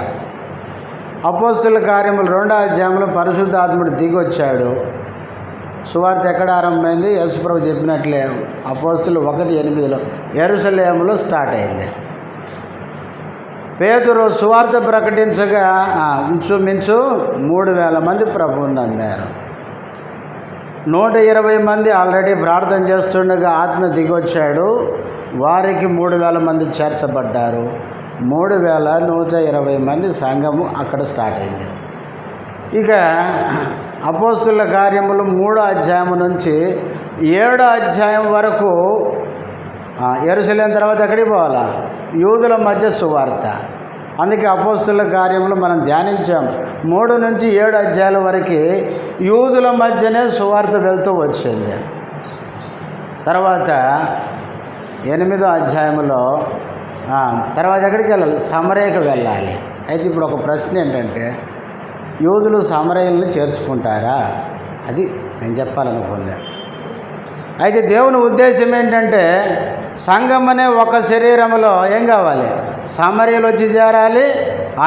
అపోస్తుల కార్యములు 2వ అధ్యాయంలో పరిశుద్ధాత్ముడు దిగొచ్చాడు. సువార్త ఎక్కడ ఆరంభమైంది? యేసుప్రభు చెప్పినట్లే అపోస్తులు 1:8 యెరూషలేములో స్టార్ట్ అయింది. పేతురు సువార్త ప్రకటించగా ఇంచుమించు 3,000 మంది ప్రభువుని నమ్మారు. 120 మంది ఆల్రెడీ ప్రార్థన చేస్తుండగా ఆత్మ దిగొచ్చాడు. వారికి 3,000 మంది చేర్చబడ్డారు. 3,120 మంది సంఘము అక్కడ స్టార్ట్ అయింది. ఇక అపోస్తుల కార్యములు 3వ అధ్యాయం నుంచి 7వ అధ్యాయం వరకు యెరూషలేము తర్వాత ఎక్కడికి పోవాలా? యూదుల మధ్య సువార్త. అందుకే అపోస్తుల కార్యములు మనం ధ్యానించాం. 3 నుంచి 7 అధ్యాయాల వరకు యూదుల మధ్యనే సువార్త వెళ్తూ వచ్చింది. తర్వాత 8వ అధ్యాయంలో తర్వాత ఎక్కడికి వెళ్ళాలి? సమరయకు వెళ్ళాలి. అయితే ఇప్పుడు ఒక ప్రశ్న ఏంటంటే, యూదులు సమరయులను చేర్చుకుంటారా? అది నేను చెప్పాలనుకుంది. అయితే దేవుని ఉద్దేశం ఏంటంటే, సంఘం అనే ఒక శరీరంలో ఏం కావాలి? సమరయులు వచ్చి చేరాలి,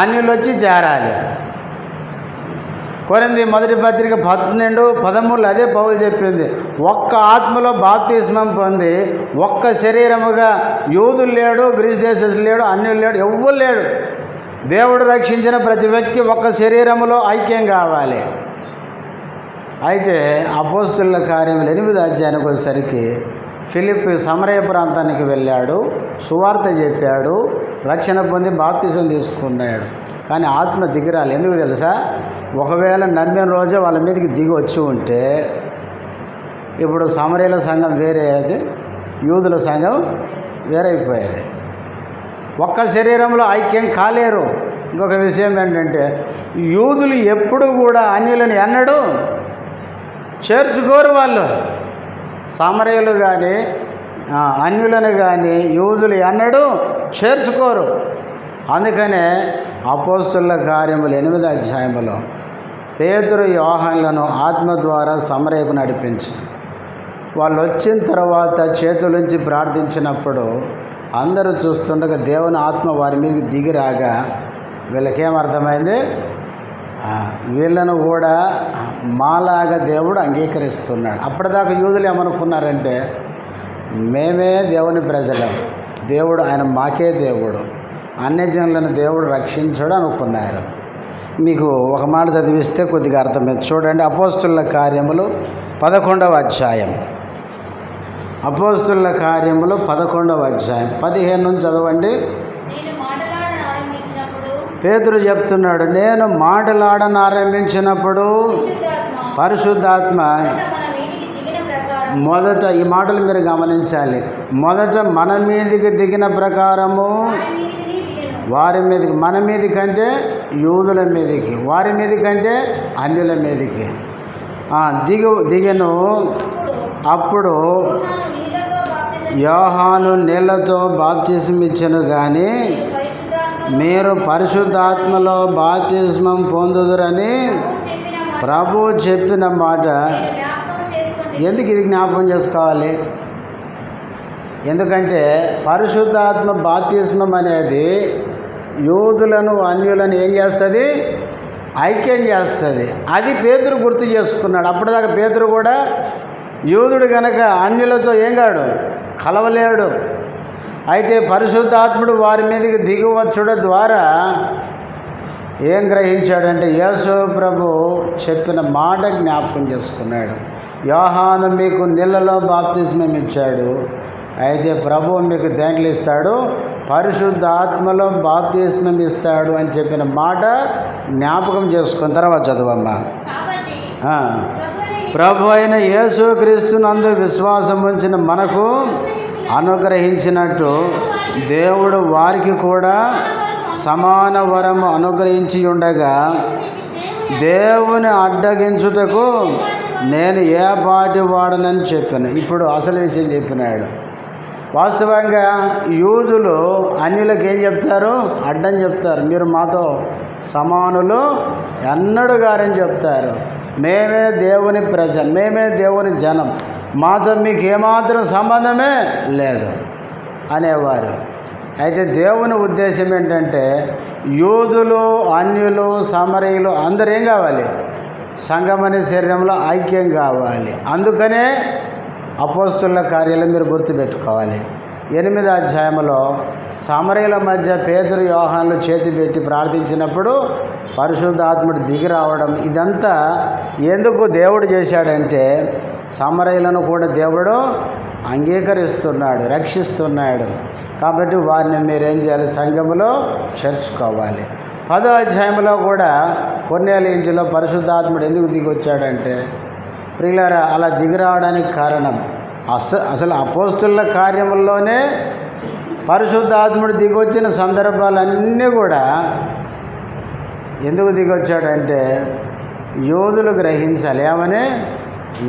అన్యులు వచ్చి చేరాలి. కొరింథీ 1వ పత్రిక 12:13 అదే పౌలు చెప్పింది. ఒక్క ఆత్మలో బాప్తిస్మం పొంది ఒక్క శరీరముగా యూదులు లేడు, గ్రీసు దేశస్తులు లేడు, అన్యులు లేడు, ఎవ్వరు లేడు. దేవుడు రక్షించిన ప్రతి వ్యక్తి ఒక్క శరీరములో ఐక్యం కావాలి. అయితే అపోస్తుల కార్యములు 8వ అధ్యాయానికి వచ్చేసరికి ఫిలిప్పీ సమరయ ప్రాంతానికి వెళ్ళాడు, సువార్త చెప్పాడు, రక్షణ పొంది బాప్తిసం తీసుకున్నాడు. కానీ ఆత్మ దిగిరాలి. ఎందుకు తెలుసా? ఒకవేళ నమ్మిన రోజే వాళ్ళ మీదకి దిగి వచ్చి ఉంటే ఇప్పుడు సమరయుల సంఘం వేరే అయ్యేది, యూదుల సంఘం వేరైపోయేది. ఒక్క శరీరంలో ఐక్యం కాలేరు. ఇంకొక విషయం ఏంటంటే, యూదులు ఎప్పుడు కూడా అన్యులను ఎన్నడూ చేర్చుకోరు. వాళ్ళు సమరయులు కానీ అన్యులను కానీ యూదులు ఎన్నడూ చేర్చుకోరు. అందుకనే అపోస్తుల కార్యములు 8వ అధ్యాయంలో పేతురు యోహానులను ఆత్మ ద్వారా సమరయకు నడిపించి వాళ్ళు వచ్చిన తర్వాత చేతులుంచి ప్రార్థించినప్పుడు అందరూ చూస్తుండగా దేవుని ఆత్మ వారి మీదకి దిగిరాగా వీళ్ళకేమర్థమైంది? వీళ్ళను కూడా మాలాగా దేవుడు అంగీకరిస్తున్నాడు. అప్పటిదాకా యూదులు ఏమనుకున్నారంటే, మేమే దేవుని ప్రజలం, దేవుడు ఆయన మాకే దేవుడు, అన్యజనులను దేవుడు రక్షించడు అనుకున్నారు. మీకు ఒక మాట చదివిస్తే కొద్దిగా అర్థమైంది. చూడండి, అపోస్తుల కార్యములు 11వ అధ్యాయం. అపోస్తుల కార్యములు 11వ అధ్యాయం 15 నుంచి చదవండి. పేతురు చెప్తున్నాడు, నేను మాటలాడనారంభించినప్పుడు పరిశుద్ధాత్మ మొదట, ఈ మాటలు మీరు గమనించాలి, మొదట మన మీదికి దిగిన ప్రకారము వారి మీదకి, మన మీది కంటే యూదుల మీదకి, వారి మీది కంటే అన్యుల మీదకి దిగను. అప్పుడు యోహాను నీళ్లతో బాప్తిసం ఇచ్చెను, కానీ మీరు పరిశుద్ధాత్మలో బాప్తిస్మం పొందుదురని ప్రభు చెప్పిన మాట. ఎందుకు ఇది జ్ఞాపకం చేసుకోవాలి? ఎందుకంటే పరిశుద్ధాత్మ బాప్తిస్మం అనేది యూదులను అన్యులను ఏం చేస్తుంది? ఐక్యం చేస్తుంది. అది పేతురు గుర్తు చేసుకున్నాడు. అప్పటిదాకా పేతురు కూడా యూదుడు కనుక అన్యులతో ఏం కాడు, కలవలేడు. అయితే పరిశుద్ధాత్ముడు వారి మీదకి దిగివచ్చుట ద్వారా ఏం గ్రహించాడంటే, యేసు ప్రభు చెప్పిన మాట జ్ఞాపకం చేసుకున్నాడు. యోహాను మీకు నీళ్లలో బాప్తిస్మం ఇచ్చాడు, అయితే ప్రభు మీకు దేంట్లో ఇస్తాడు? పరిశుద్ధాత్మలో బాప్తిస్మం ఇస్తాడు అని చెప్పిన మాట జ్ఞాపకం చేసుకున్న తర్వాత చదవమ్మా. ప్రభు అయిన యేసుక్రీస్తునందు విశ్వాసం ఉంచిన మనకు అనుగ్రహించినట్టు దేవుడు వారికి కూడా సమాన వరము అనుగ్రహించి ఉండగా, దేవుని అడ్డగించుటకు నేను ఏ పాటి వాడనని చెప్పాను. ఇప్పుడు అసలు విషయం చెప్పినాడు. వాస్తవంగా యూదులు అన్యులకు ఏం చెప్తారు? అడ్డం చెప్తారు. మీరు మాతో సమానులు ఎన్నడూ గారని చెప్తారు. మేమే దేవుని ప్రజలు, మేమే దేవుని జనం, మాతో మీకు ఏమాత్రం సంబంధమే లేదు అనేవారు. అయితే దేవుని ఉద్దేశం ఏంటంటే యూదులు, అన్యులు, సమరయులు అందరూ ఏం కావాలి? సంఘమనే శరీరంలో ఐక్యం కావాలి. అందుకనే అపోస్తుల కార్యాలు మీరు గుర్తుపెట్టుకోవాలి. 8వ అధ్యాయంలో సమరయుల మధ్య పేతురు, యోహానులు చేతి పెట్టి ప్రార్థించినప్పుడు పరిశుద్ధాత్ముడు దిగి రావడం, ఇదంతా ఎందుకు దేవుడు చేశాడంటే సమరయులను కూడా దేవుడు అంగీకరిస్తున్నాడు, రక్షిస్తున్నాడు. కాబట్టి వారిని మీరేం చేయాలి? సంఘములో చేర్చుకోవాలి. 10వ అధ్యాయంలో కూడా కొర్నేలి ఇంటిలో పరిశుద్ధాత్ముడు ఎందుకు దిగి వచ్చాడంటే, ప్రియులారా, అలా దిగి రావడానికి కారణం అసలు అపోస్తుల కార్యముల్లోనే పరిశుద్ధాత్ముడు దిగొచ్చిన సందర్భాలన్నీ కూడా ఎందుకు దిగొచ్చాడంటే యోధులు గ్రహించాలి ఏమని,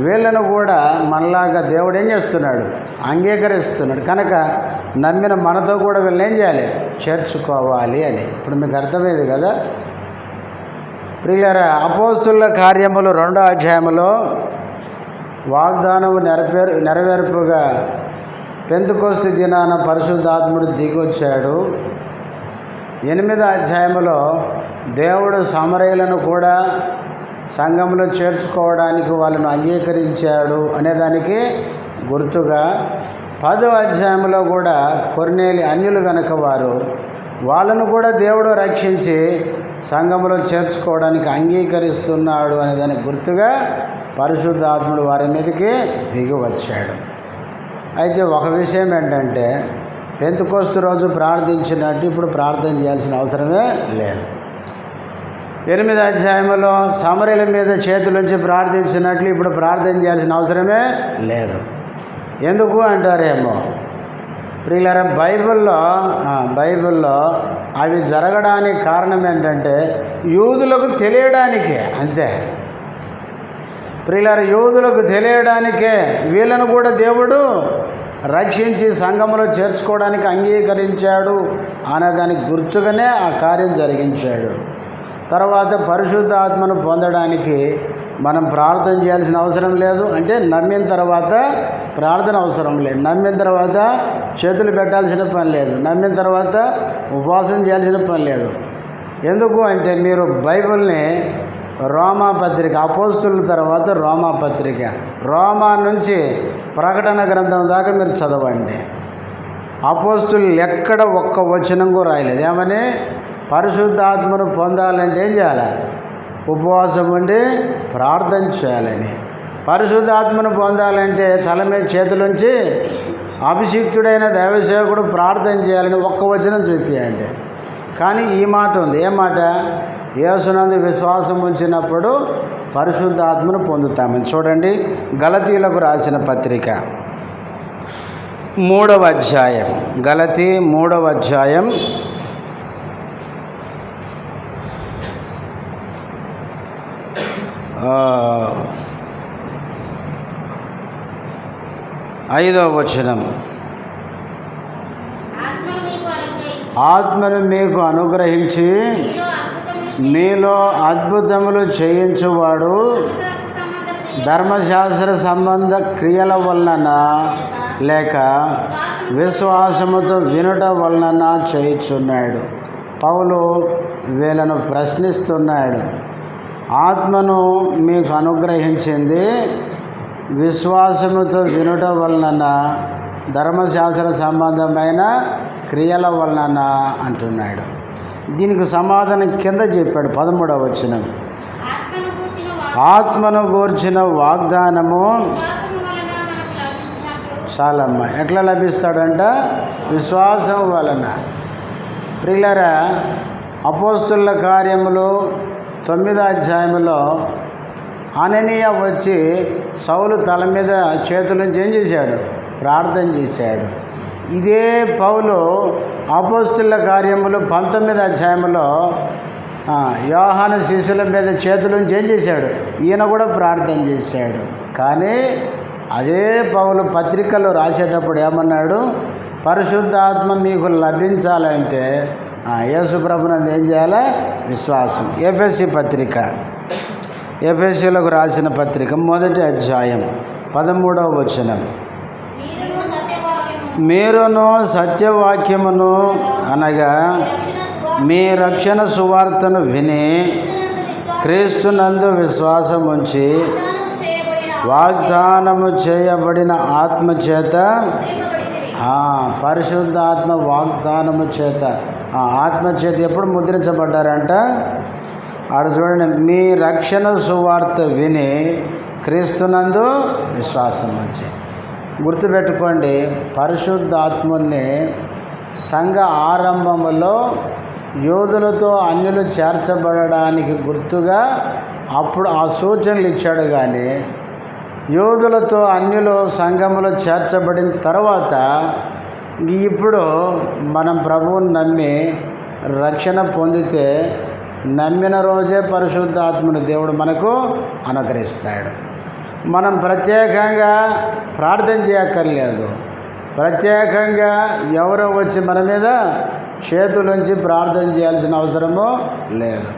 వీళ్ళను కూడా మనలాగా దేవుడు ఏం చేస్తున్నాడు? అంగీకరిస్తున్నాడు. కనుక నమ్మిన మనతో కూడా వీళ్ళని ఏం చేయాలి? చేర్చుకోవాలి అని. ఇప్పుడు మీకు అర్థమైంది కదా ప్రియులారా. అపోస్తుల కార్యములు 2వ అధ్యాయంలో వాగ్దానము నెరవేర్పుగా పెంతెకొస్తు దినాన పరిశుద్ధాత్ముడు దిగొచ్చాడు. 8వ అధ్యాయంలో దేవుడు సమరయులను కూడా సంఘంలో చేర్చుకోవడానికి వాళ్ళను అంగీకరించాడు అనేదానికి గుర్తుగా 10వ అధ్యాయంలో కూడా కొర్నేలి అన్యులు గనుక వాళ్ళను కూడా దేవుడు రక్షించి సంఘంలో చేర్చుకోవడానికి అంగీకరిస్తున్నాడు అనేదానికి గుర్తుగా పరిశుద్ధాత్ముడు వారి మీదకి దిగి వచ్చాడు. అయితే ఒక విషయం ఏంటంటే పెంతెకొస్తు రోజు ప్రార్థించినట్టు ఇప్పుడు ప్రార్థన చేయాల్సిన అవసరమే లేదు. 8వ అధ్యాయంలో సమరయుల మీద చేతులుంచి ప్రార్థించినట్లు ఇప్పుడు ప్రార్థన చేయాల్సిన అవసరమే లేదు. ఎందుకు అంటారేమో ప్రియులారా, బైబిల్లో అవి జరగడానికి కారణం ఏంటంటే యూదులకు తెలియడానికే, అంతే ప్రియులారా. యూదులకు తెలియడానికే వీళ్ళను కూడా దేవుడు రక్షించి సంఘములో చేర్చుకోవడానికి అంగీకరించాడు అనేదానికి గుర్తుగానే ఆ కార్యం జరిగించాడు. తర్వాత పరిశుద్ధాత్మను పొందడానికి మనం ప్రార్థన చేయాల్సిన అవసరం లేదు. అంటే నమ్మిన తర్వాత ప్రార్థన అవసరం లేదు, నమ్మిన తర్వాత చేతులు పెట్టాల్సిన పని లేదు, నమ్మిన తర్వాత ఉపవాసం చేయాల్సిన పని లేదు. ఎందుకు అంటే మీరు బైబిల్ని రోమాపత్రిక, అపోస్తుల తర్వాత రోమాపత్రిక, రోమా నుంచి ప్రకటన గ్రంథం దాకా మీరు చదవండి. అపోస్తులు ఎక్కడ ఒక్క వచనం కూడా రాయలేదు ఏమని, పరిశుద్ధాత్మను పొందాలంటే ఏం చేయాలి? ఉపవాసం ఉండి ప్రార్థన చేయాలని. పరిశుద్ధాత్మను పొందాలంటే తల మీద చేతులుంచి అభిషిక్తుడైన దైవసేవకుడు ప్రార్థన చేయాలని ఒక్క వచనం చూపించండి. కానీ ఈ మాట ఉంది, ఏ మాట? యేసునందు విశ్వాసం ఉంచినప్పుడు పరిశుద్ధాత్మను పొందుతామని. చూడండి, గలతీయులకు రాసిన పత్రిక 3వ అధ్యాయం, గలతీ 3వ అధ్యాయం 5వ వచనం. ఆత్మను మీకు అనుగ్రహించి మీలో అద్భుతములు చేయించువాడు ధర్మశాస్త్ర సంబంధ క్రియల వలన లేక విశ్వాసముతో వినుట వలన చేయుచున్నాడు. పౌలు వీళ్ళను ప్రశ్నిస్తున్నాడు. ఆత్మను మీకు అనుగ్రహించింది విశ్వాసముతో వినుట వలన, ధర్మశాస్త్ర సంబంధమైన క్రియల వలన అంటున్నాడు. దీనికి సమాధానం కింద చెప్పాడు 13వ వచనం. ఆత్మను గూర్చిన వాగ్దానము చాలమ్మ ఎట్లా లభిస్తాడంట? విశ్వాసం వలన. ప్రియులారా, అపోస్తుల కార్యములు 9వ అధ్యాయంలో అననీయ వచ్చి సౌలు తల మీద చేతులుంచి ఏం చేశాడు? ప్రార్థన చేశాడు. ఇదే పౌలు అపోస్తుల కార్యములు 19వ అధ్యాయంలో యోహాను శిష్యుల మీద చేతులుంచి ఏం చేశాడు? ఈయన కూడా ప్రార్థన చేశాడు. కానీ అదే పౌలు పత్రికలు రాసేటప్పుడు ఏమన్నాడు? పరిశుద్ధాత్మ మీకు లభించాలంటే యేసు ప్రభునందు ఏం చేయాలి? విశ్వాసం. ఎఫెసీ పత్రిక, ఎఫెసీలకు రాసిన పత్రిక 1వ అధ్యాయం 13వ వచనం. మీరును సత్యవాక్యమును అనగా మీ రక్షణ సువార్తను విని క్రీస్తునందు విశ్వాసం ఉంచి వాగ్దానము చేయబడిన ఆత్మచేత, పరిశుద్ధాత్మ వాగ్దానము చేత, ఆత్మచేత ఎప్పుడు ముద్రించబడ్డారంట? ఆడ చూడండి, మీ రక్షణ సువార్త విని క్రీస్తునందు విశ్వాసం ఉంచి. గుర్తుపెట్టుకోండి, పరిశుద్ధాత్ముని సంఘ ఆరంభములో యోధులతో అన్యులు చేర్చబడడానికి గుర్తుగా అప్పుడు ఆ సూచనలు ఇచ్చాడు. కానీ యోధులతో అన్యులు సంఘములో చేర్చబడిన తర్వాత ఇప్పుడు మనం ప్రభువుని నమ్మి రక్షణ పొందితే నమ్మిన రోజే పరిశుద్ధాత్మను దేవుడు మనకు అనుగ్రహిస్తాడు. మనం ప్రత్యేకంగా ప్రార్థన చేయక్కర్లేదు. ప్రత్యేకంగా ఎవరో వచ్చి మన మీద చేతులుంచి ప్రార్థన చేయాల్సిన అవసరము లేదు.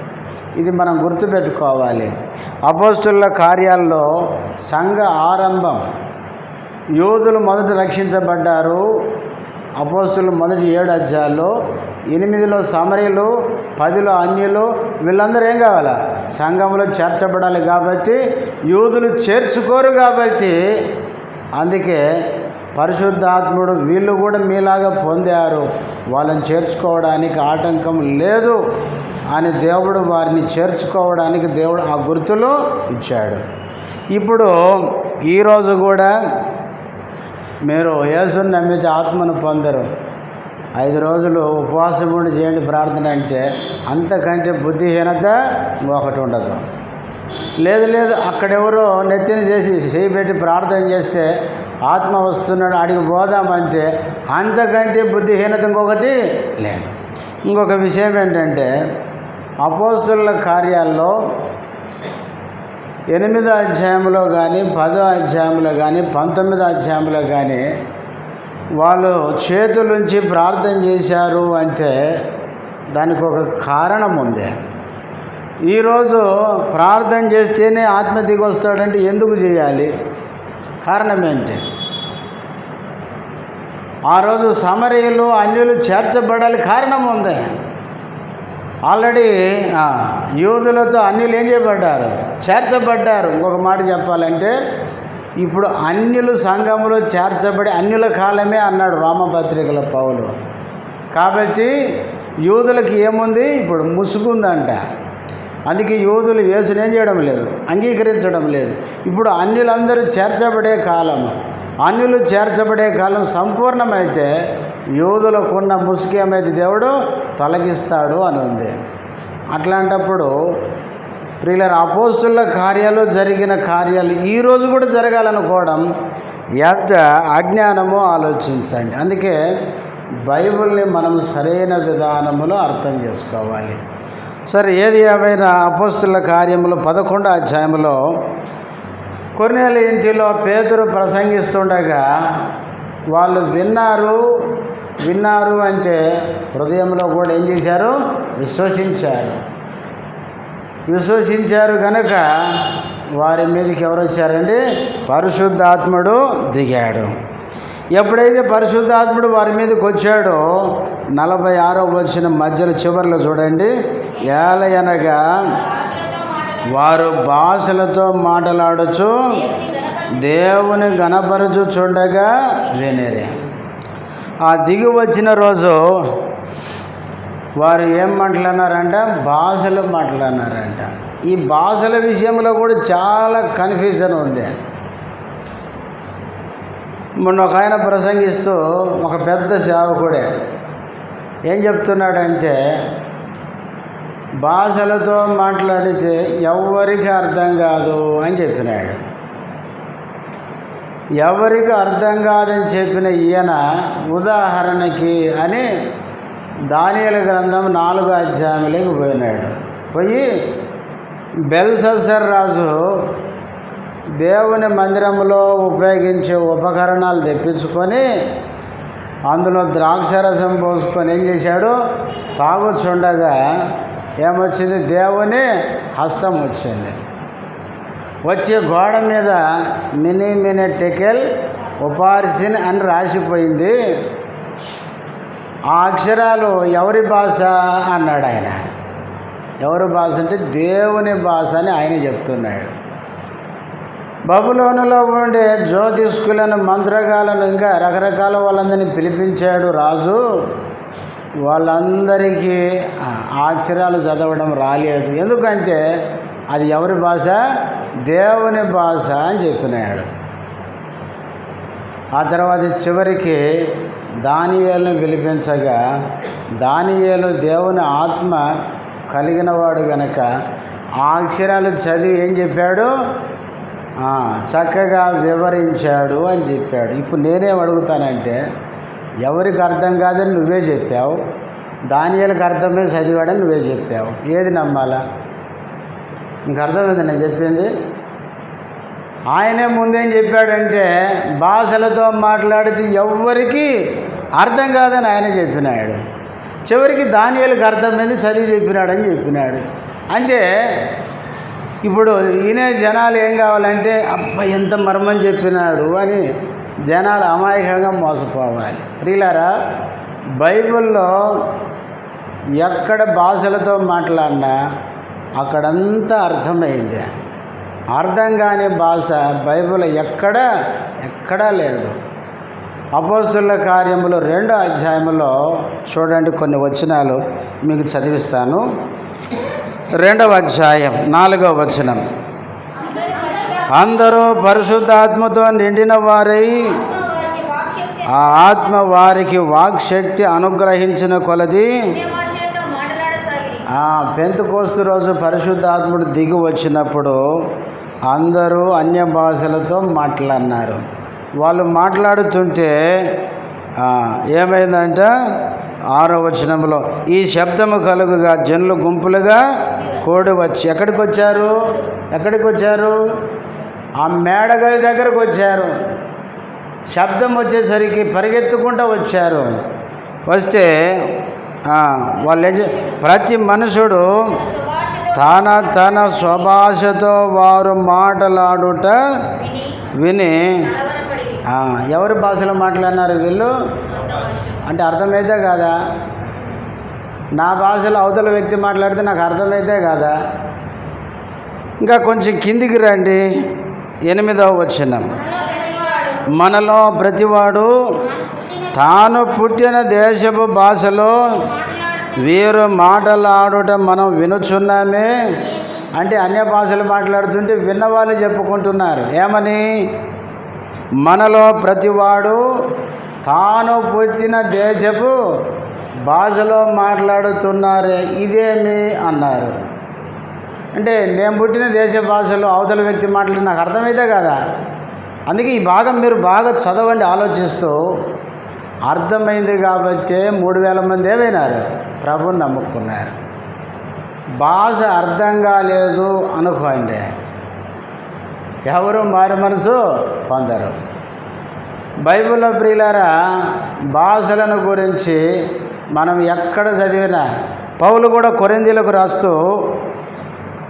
ఇది మనం గుర్తుపెట్టుకోవాలి. అపోస్తుల కార్యాల్లో సంఘ ఆరంభం, యోధులు మొదట రక్షించబడ్డారు. అపోస్తులు మొదటి 7 అధ్యాయాల్లో 8లో సమరీలు, 10లో అన్యులు, వీళ్ళందరూ ఏం కావాలా? సంఘంలో చేర్చబడాలి. కాబట్టి యోధులు చేర్చుకోరు. కాబట్టి అందుకే పరిశుద్ధాత్ముడు వీళ్ళు కూడా మీలాగా పొందారు, వాళ్ళని చేర్చుకోవడానికి ఆటంకం లేదు అని దేవుడు వారిని చేర్చుకోవడానికి దేవుడు ఆ గుర్తులు ఇచ్చాడు. ఇప్పుడు ఈరోజు కూడా మీరు యేసుని నమ్మితే ఆత్మను పొందరు. 5 రోజులు ఉపవాసం ఉండి చేయండి ప్రార్థన అంటే అంతకంటే బుద్ధిహీనత ఒకటి ఉండదు. లేదు అక్కడెవరో నెత్తిన చేసి చేయి పెట్టి ప్రార్థన చేస్తే ఆత్మ వస్తున్నాడు ఆడికి పోదామంటే అంతకంటే బుద్ధిహీనత ఇంకొకటి లేదు. ఇంకొక విషయం ఏంటంటే, అపోస్తుల కార్యాల్లో 8వ అధ్యాయంలో కానీ 10వ అధ్యాయంలో కానీ 19వ అధ్యాయంలో కానీ వాళ్ళు చేతులుంచి ప్రార్థన చేశారు అంటే దానికి ఒక కారణం ఉంది. ఈరోజు ప్రార్థన చేస్తేనే ఆత్మ దిగి వస్తాడంటే ఎందుకు చేయాలి? కారణం ఏంటి? ఆ రోజు సమరీయులు అన్యులు చేర్చబడాలి, కారణం ఉంది. ఆల్రెడీ యూదులతో అన్యులు ఏం చేయబడ్డారు? చేర్చబడ్డారు. ఇంకొక మాట చెప్పాలంటే ఇప్పుడు అన్యులు సంఘములో చేర్చబడి అన్యుల కాలమే అన్నాడు రామపత్రికల పౌలు. కాబట్టి యూదులకి ఏముంది? ఇప్పుడు ముసుగుందంట. అందుకే యూదులు యేసుని ఏం చేయడం లేదు, అంగీకరించడం లేదు. ఇప్పుడు అన్యులందరూ చేర్చబడే కాలం, అన్యులు చేర్చబడే కాలం సంపూర్ణమైతే యూదులకున్న ముసుగు ఏమైతే దేవుడు తొలగిస్తాడు అని ఉంది. అట్లాంటప్పుడు ప్రియులారా, అపోస్తుల కార్యాలు జరిగిన కార్యాలు ఈరోజు కూడా జరగాలనుకోవడం ఎంత అజ్ఞానమో ఆలోచించండి. అందుకే బైబిల్ని మనం సరైన విధానములో అర్థం చేసుకోవాలి. సరే, ఏది ఏమైనా అపోస్తుల కార్యములు 11వ అధ్యాయంలో కొర్నేలి ఇంటిలో పేతురు ప్రసంగిస్తుండగా వాళ్ళు విన్నారు అంటే హృదయంలో కూడా ఏం చేశారు? విశ్వసించారు కనుక వారి మీదకి ఎవరు వచ్చారండి? పరిశుద్ధాత్ముడు దిగాడు. ఎప్పుడైతే పరిశుద్ధాత్ముడు వారి మీదకి వచ్చాడో 46వ వచనం మధ్యలో చివరిలో చూడండి, ఏలయనగా వారు భాషలతో మాట్లాడచ్చు దేవుని గణపరచుచుండగా వినిరి. ఆ దిగి వచ్చిన రోజు వారు ఏం మాట్లాడినారంట? భాషలు మాట్లాడినారంట. ఈ భాషల విషయంలో కూడా చాలా కన్ఫ్యూజన్ ఉంది. మొన్న ఒక ఆయన ప్రసంగిస్తూ ఒక పెద్ద సేవకుడే ఏం చెప్తున్నాడంటే, భాషలతో మాట్లాడితే ఎవరికి అర్థం కాదు అని చెప్పినాడు. ఎవరికి అర్థం కాదని చెప్పిన ఈయన ఉదాహరణకి అని దానియేలు గ్రంథం 4వ అధ్యాయంలోకి పోయినాడు. పోయి బెల్షస్సర్ రాజు దేవుని మందిరంలో ఉపయోగించే ఉపకరణాలు తెప్పించుకొని అందులో ద్రాక్షరసం పోసుకొని ఏం చేశాడు, తాగుచుండగా ఏమొచ్చింది, దేవుని హస్తం వచ్చింది. వచ్చి గోడ మీద మినీ టెకెల్ ఉపార్సిన్ అని రాసిపోయింది. ఆ అక్షరాలు ఎవరి భాష అన్నాడు ఆయన. ఎవరి భాష అంటే దేవుని భాష అని ఆయన చెప్తున్నాడు. బబులోనులో ఉండే జ్యోతిష్కులను, మంత్రగాలను, ఇంకా రకరకాల వాళ్ళందరినీ పిలిపించాడు రాజు. వాళ్ళందరికీ ఆ అక్షరాలు చదవడం రాలేదు. ఎందుకంటే అది ఎవరి భాష, దేవుని భాష అని చెప్పినాడు. ఆ తర్వాత చివరికి దానియేలును పిలిపించగా, దానియేలు దేవుని ఆత్మ కలిగినవాడు గనక ఆ అక్షరాలు చదివి ఏం చెప్పాడు, చక్కగా వివరించాడు అని చెప్పాడు. ఇప్పుడు నేనేం అడుగుతానంటే, ఎవరికి అర్థం కాదని నువ్వే చెప్పావు, దానియేలుకి అర్థమే చదివాడని నువ్వే చెప్పావు. ఏది నమ్మాలా? నీకు అర్థమైంది నేను చెప్పింది? ఆయనే ముందేం చెప్పాడంటే, భాషలతో మాట్లాడితే ఎవ్వరికి అర్థం కాదని ఆయన చెప్పినాడు. చివరికి దానియేలుకి అర్థమైంది, చదివి చెప్పినాడని చెప్పినాడు. అంటే ఇప్పుడు ఈయన జనాలు ఏం కావాలంటే, అబ్బా ఎంత మర్మం చెప్పినాడు అని జనాలు అమాయకంగా మోసపోవాలి. ప్రియులారా, బైబిల్లో ఎక్కడ భాషలతో మాట్లాడినా అక్కడంతా అర్థమైంది. అర్థం కాని భాష బైబిల్ ఎక్కడా లేదు. అపోస్తలుల కార్యములు 2వ అధ్యాయంలో చూడండి, కొన్ని వచనాలు మీకు చదివిస్తాను. 2వ అధ్యాయం 4వ వచనం. అందరూ పరిశుద్ధాత్మతో నిండిన వారై ఆ ఆత్మ వారికి వాక్శక్తి అనుగ్రహించిన కొలది పెంతెకోస్తు రోజు పరిశుద్ధాత్ముడు దిగి వచ్చినప్పుడు అందరూ అన్య భాషలతో మాట్లాడినారు. వాళ్ళు మాట్లాడుతుంటే ఏమైందంటే 6వ వచనంలో, ఈ శబ్దము కలుగుగా జనులు గుంపులుగా కూడి వచ్చి ఎక్కడికి వచ్చారు? ఆ మేడగది దగ్గరకు వచ్చారు. శబ్దం వచ్చేసరికి పరిగెత్తుకుంటూ వచ్చారు. వస్తే వాళ్ళు ప్రతి మనుషుడు తన స్వభాషతో వారు మాట్లాడుట విని, ఎవరి భాషలో మాట్లాడినారు వీళ్ళు అంటే అర్థమైతే కాదా? నా భాషలో అవతల వ్యక్తి మాట్లాడితే నాకు అర్థమైతే కాదా? ఇంకా కొంచెం కిందికి రండి, 8వ వచనం. మనలో ప్రతివాడు తాను పుట్టిన దేశపు భాషలో వీరు మాటలాడుట మనం వినుచున్నామే. అంటే అన్య భాషలు మాట్లాడుతుంటే విన్నవాళ్ళు చెప్పుకుంటున్నారు. ఏమని? మనలో ప్రతివాడు తాను పుట్టిన దేశపు భాషలో మాట్లాడుతున్నారే, ఇదేమి అన్నారు. అంటే నేను పుట్టిన దేశ భాషలో అవతల వ్యక్తి మాట్లాడి నాకు అర్థమైతే కదా. అందుకే ఈ భాగం మీరు బాగా చదవండి ఆలోచిస్తూ. అర్థమైంది కాబట్టి 3000 మంది ఏమైనారు, ప్రభుని నమ్ముకున్నారు. భాష అర్థం కాలేదు అనుకోండి, ఎవరు మారు మనసు పొందరు. బైబిల్లో ప్రియులారా, భాషలను గురించి మనం ఎక్కడ చదివినా, పౌలు కూడా కొరింథీయులకు రాస్తూ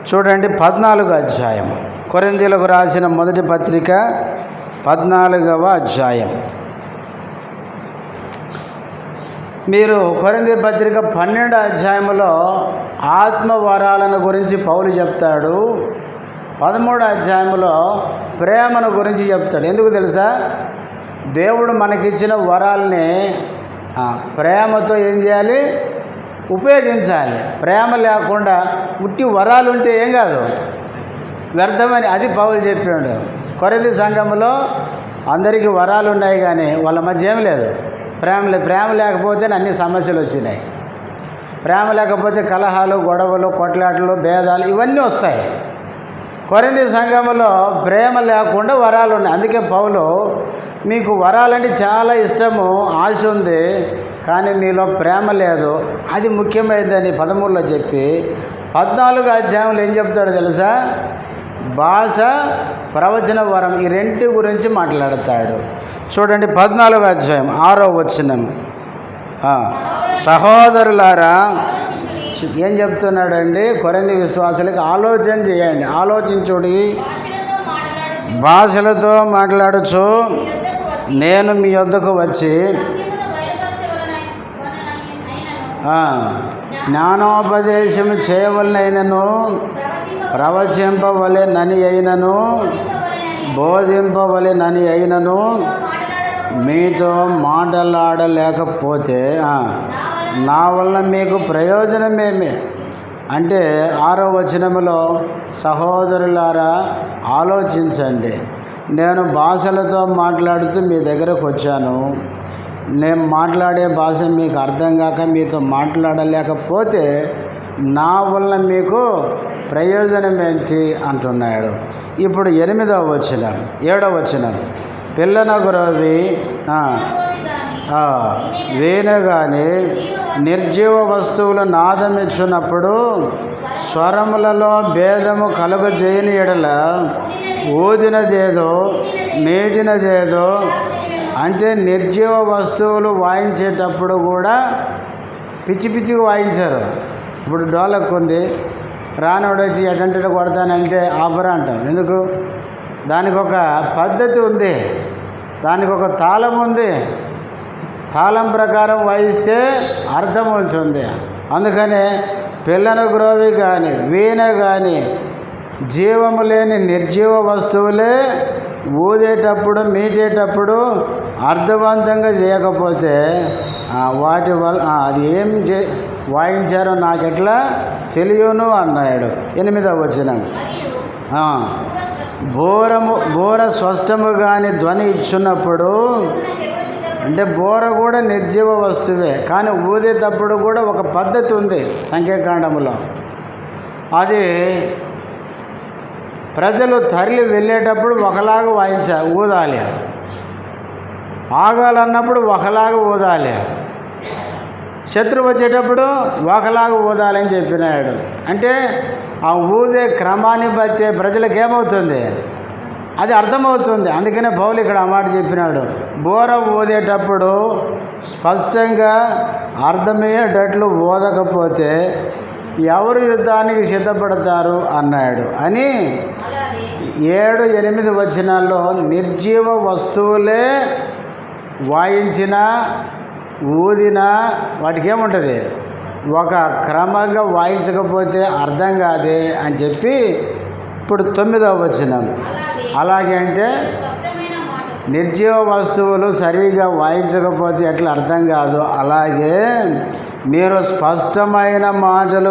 చూడండి 14వ అధ్యాయం, కొరింథీయులకు రాసిన మొదటి పత్రిక 14వ అధ్యాయం. మీరు కొరింథీ పత్రిక 12వ అధ్యాయంలో ఆత్మవరాలను గురించి పౌలు చెప్తాడు. 13వ అధ్యాయంలో ప్రేమను గురించి చెప్తాడు. ఎందుకు తెలుసా? దేవుడు మనకిచ్చిన వరాల్ని ప్రేమతో ఏం చేయాలి, ఉపయోగించాలి. ప్రేమ లేకుండా ఉట్టి వరాలు ఉంటే ఏం కాదు, వ్యర్థమని అది పౌలు చెప్పాడు. కొరింథీ సంఘంలో అందరికీ వరాలు ఉన్నాయి కానీ వాళ్ళ మధ్య ఏం లేదు, ప్రేమ లేకపోతే అన్ని సమస్యలు వచ్చినాయి. ప్రేమ లేకపోతే కలహాలు, గొడవలు, కొట్లాటలు, భేదాలు ఇవన్నీ వస్తాయి. కొరింథీ సంఘంలో ప్రేమ లేకుండా వరాలు ఉన్నాయి. అందుకే పౌలు మీకు వరాలంటే చాలా ఇష్టము, ఆశ ఉంది, కానీ మీలో ప్రేమ లేదు, అది ముఖ్యమైనదని 13లో చెప్పి 14వ అధ్యాయంలో ఏం చెప్తాడో తెలుసా? భాష, ప్రవచన వరం, ఈ రెంటి గురించి మాట్లాడతాడు. చూడండి 14వ అధ్యాయం 6వ వచనం. సహోదరులారా, ఏం చెప్తున్నాడండి? కొరింథీ విశ్వాసులకి ఆలోచన చేయండి, ఆలోచించుడి. భాషలతో మాట్లాడుచు నేను మీ యొద్దకు వచ్చి జ్ఞానోపదేశము చేయవలనైనను ప్రవచింపవలెనని అయినను బోధింపవలెనని అయినను మీతో మాట్లాడలేకపోతే నా వలన మీకు ప్రయోజనమేమి? అంటే 6వ వచనములో సహోదరులారా ఆలోచించండి, నేను భాషలతో మాట్లాడుతూ మీ దగ్గరకు వచ్చాను. నేను మాట్లాడే భాష మీకు అర్థం కాక మీతో మాట్లాడలేకపోతే నా వలన మీకు ప్రయోజనం ఏంటి అంటున్నాడు. ఇప్పుడు 8వ వచనం 7వ వచనం. పిల్లనగు రవి వీణ కానీ నిర్జీవ వస్తువులు నాదమిచ్చున్నప్పుడు స్వరములలో భేదము కలుగజేయని ఎడల ఊదినదేదో మేటినదేదో, అంటే నిర్జీవ వస్తువులు వాయించేటప్పుడు కూడా పిచ్చి పిచ్చిగా వాయించారు. ఇప్పుడు డోలక్ ఉంది, రానోడు వచ్చి ఎటంటే కొడతానంటే ఆపరా అంటాం. ఎందుకు? దానికి ఒక పద్ధతి ఉంది, దానికి ఒక తాళం ఉంది. తాళం ప్రకారం వాయిస్తే అర్థం ఉంటుంది. అందుకనే పిల్లను గ్రోవి కానీ వీణ కానీ జీవము లేని నిర్జీవ వస్తువులే ఊదేటప్పుడు మీటేటప్పుడు అర్థవంతంగా చేయకపోతే వాటి వల్ల అది ఏం వాయించారో నాకెట్లా తెలియను అన్నాడు. 8వ వచనం. బోర స్పష్టము కానీ ధ్వని ఇచ్చున్నప్పుడు, అంటే బోర కూడా నిర్జీవ వస్తువే, కానీ ఊదేటప్పుడు కూడా ఒక పద్ధతి ఉంది సంఖ్యాకాండములో. అది ప్రజలు తరలి వెళ్ళేటప్పుడు ఒకలాగా ఊదాలి, ఆగాలన్నప్పుడు ఒకలాగా ఊదాలి, శత్రువు వచ్చేటప్పుడు ఒకలాగా ఊదాలని చెప్పినాడు. అంటే ఆ ఊదే క్రమాన్ని బట్టి ప్రజలకు ఏమవుతుంది? అది అర్థమవుతుంది. అందుకనే పౌలు ఇక్కడ ఆ మాట చెప్పినాడు, బోర ఊదేటప్పుడు స్పష్టంగా అర్థమయ్యేటట్లు ఊదకపోతే ఎవరు యుద్ధానికి సిద్ధపడతారు అన్నాడు అని. 7, 8 వచనాల్లో నిర్జీవ వస్తువులే వాయించిన ఊదినా వాటికి ఏముంటుంది? ఒక క్రమంగా వాయించకపోతే అర్థం కాదే అని చెప్పి ఇప్పుడు 9వ వచనం. అలాగే అంటే నిర్జీవ వస్తువులు సరిగా వాయించకపోతే ఎట్లా అర్థం కాదు, అలాగే మీరు స్పష్టమైన మాటలు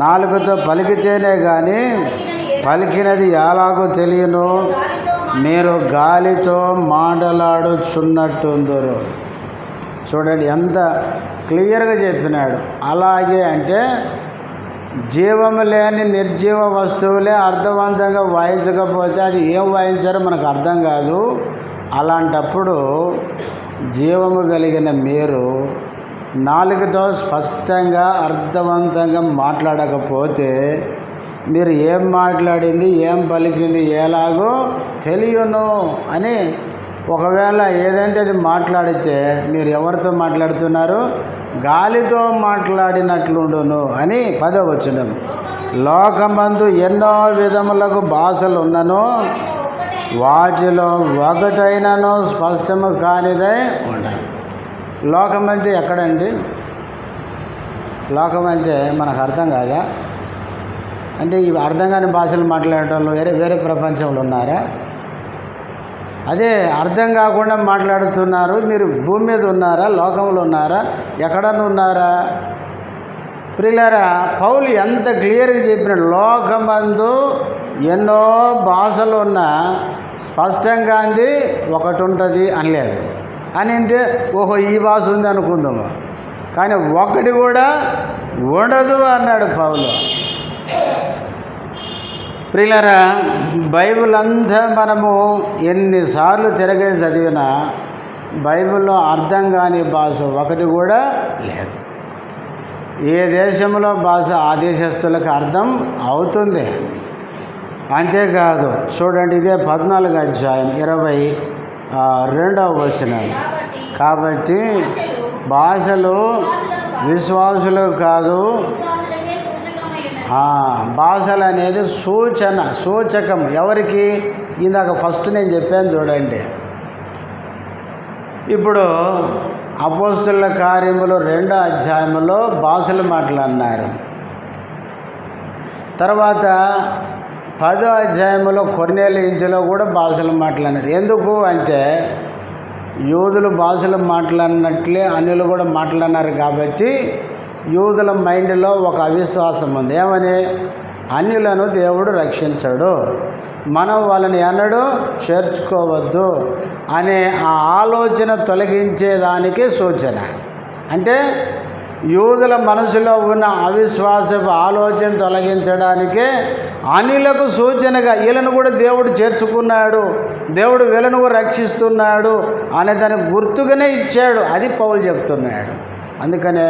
నాలుకతో పలికితేనే కానీ పలికినది ఎలాగో తెలియను, మీరు గాలితో మాటలాడుచున్నట్టుందరు. చూడండి ఎంత క్లియర్గా చెప్పినాడు. అలాగే అంటే జీవము లేని నిర్జీవ వస్తువులే అర్థవంతంగా వాయించకపోతే అది ఏం వాయించారో మనకు అర్థం కాదు. అలాంటప్పుడు జీవము కలిగిన మీరు నాలుగుతో స్పష్టంగా అర్థవంతంగా మాట్లాడకపోతే మీరు ఏం మాట్లాడింది ఏం పలికింది ఎలాగో తెలియను అని. ఒకవేళ ఏదంటే అది మాట్లాడితే మీరు ఎవరితో మాట్లాడుతున్నారు? గాలితో మాట్లాడినట్లుండును అని 10వ వచనం. లోకమందు ఎన్నో విధములకు భాషలు ఉన్నను, వాటిలో ఒకటైనను స్పష్టము కానిదే ఉండదు. లోకం అంటే ఎక్కడండి? లోకం అంటే మనకు అర్థం కాదా? అంటే ఈ అర్థం కాని భాషలు మాట్లాడటం వాళ్ళు వేరే ప్రపంచంలో ఉన్నారా? అదే అర్థం కాకుండా మాట్లాడుతున్నారు. మీరు భూమి మీద ఉన్నారా? లోకంలో ఉన్నారా? ఎక్కడన్నా ఉన్నారా? ప్రియులారా, పౌలు ఎంత క్లియర్గా చెప్పినాడు. లోకమందు ఎన్నో భాషలు ఉన్నా స్పష్టంగా అంది ఒకటి ఉంటుంది అనలేదు. అని అంటే ఓహో ఈ భాష ఉంది అనుకుందాము, కానీ ఒకటి కూడా ఉండదు అన్నాడు పౌలు. ప్రియులారా, బైబిల్ అంతా మనము ఎన్నిసార్లు తిరగే చదివినా బైబిల్లో అర్థం కాని భాష ఒకటి కూడా లేదు. ఏ దేశంలో భాష ఆ దేశస్తులకు అర్థం అవుతుంది. అంతేకాదు చూడండి, ఇదే 14వ అధ్యాయం 22వ వచనం. కాబట్టి భాషలు విశ్వాసులకు కాదు, భాషలు అనేది సూచకం. ఎవరికి? ఇందాక ఫస్ట్ నేను చెప్పాను చూడండి. ఇప్పుడు అపోస్తలుల కార్యములు 2వ అధ్యాయంలో భాషలు మాట్లాడినారు. తర్వాత 10వ అధ్యాయంలో కొర్నేలి ఇంటిలో కూడా భాషలు మాట్లాడినారు. ఎందుకు అంటే యూదులు భాషలు మాట్లాడినట్లే అన్యులు కూడా మాట్లాడినారు. కాబట్టి యూదుల మైండ్లో ఒక అవిశ్వాసం ఉంది. ఏమని? అన్యులను దేవుడు రక్షించడు, మనం వాళ్ళని ఎన్నడూ చేర్చుకోవద్దు అనే ఆ ఆలోచన తొలగించేదానికి సూచన. అంటే యూదుల మనసులో ఉన్న అవిశ్వాసపు ఆలోచన తొలగించడానికే అన్యులకు సూచనగా వీళ్ళను కూడా దేవుడు చేర్చుకున్నాడు, దేవుడు వీళ్ళను కూడా రక్షిస్తున్నాడు అనే దానికి గుర్తుగానే ఇచ్చాడు. అది పౌలు చెప్తున్నాడు. అందుకనే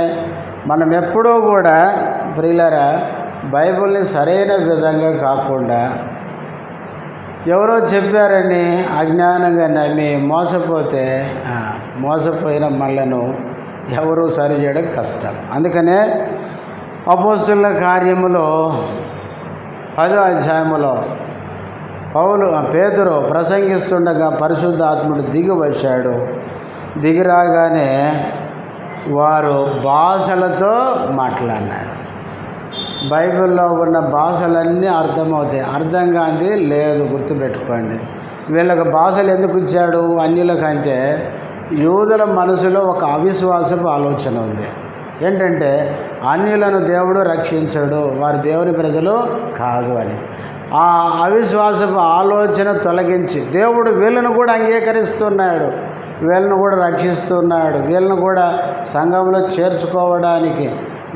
మనం ఎప్పుడూ కూడా ప్రియులారా బైబిల్ని సరైన విధంగా కాకుండా ఎవరో చెప్పారని అజ్ఞానంగా నమ్మి మోసపోయిన మనలను ఎవరూ సరి చేయడం కష్టం. అందుకనే అపోస్తలుల కార్యములో 10వ అధ్యాయములో పేతురు ప్రసంగిస్తుండగా పరిశుద్ధాత్ముడు దిగి వచ్చాడు. దిగిరాగానే వారు భాషలతో మాట్లాడినారు. బైబిల్లో ఉన్న భాషలన్నీ అర్థమవుతాయి. అర్థం కానిది లేదు, గుర్తుపెట్టుకోండి. వీళ్ళకి భాషలు ఎందుకు ఇచ్చాడు అన్యులకంటే యూదుల మనసులో ఒక అవిశ్వాసపు ఆలోచన ఉంది. ఏంటంటే అన్యులను దేవుడు రక్షించడు, వారు దేవుని ప్రజలు కాదు అని. ఆ అవిశ్వాసపు ఆలోచన తొలగించి దేవుడు వీళ్ళను కూడా అంగీకరిస్తున్నాడు, వీళ్ళను కూడా రక్షిస్తున్నాడు, వీళ్ళను కూడా సంఘంలో చేర్చుకోవడానికి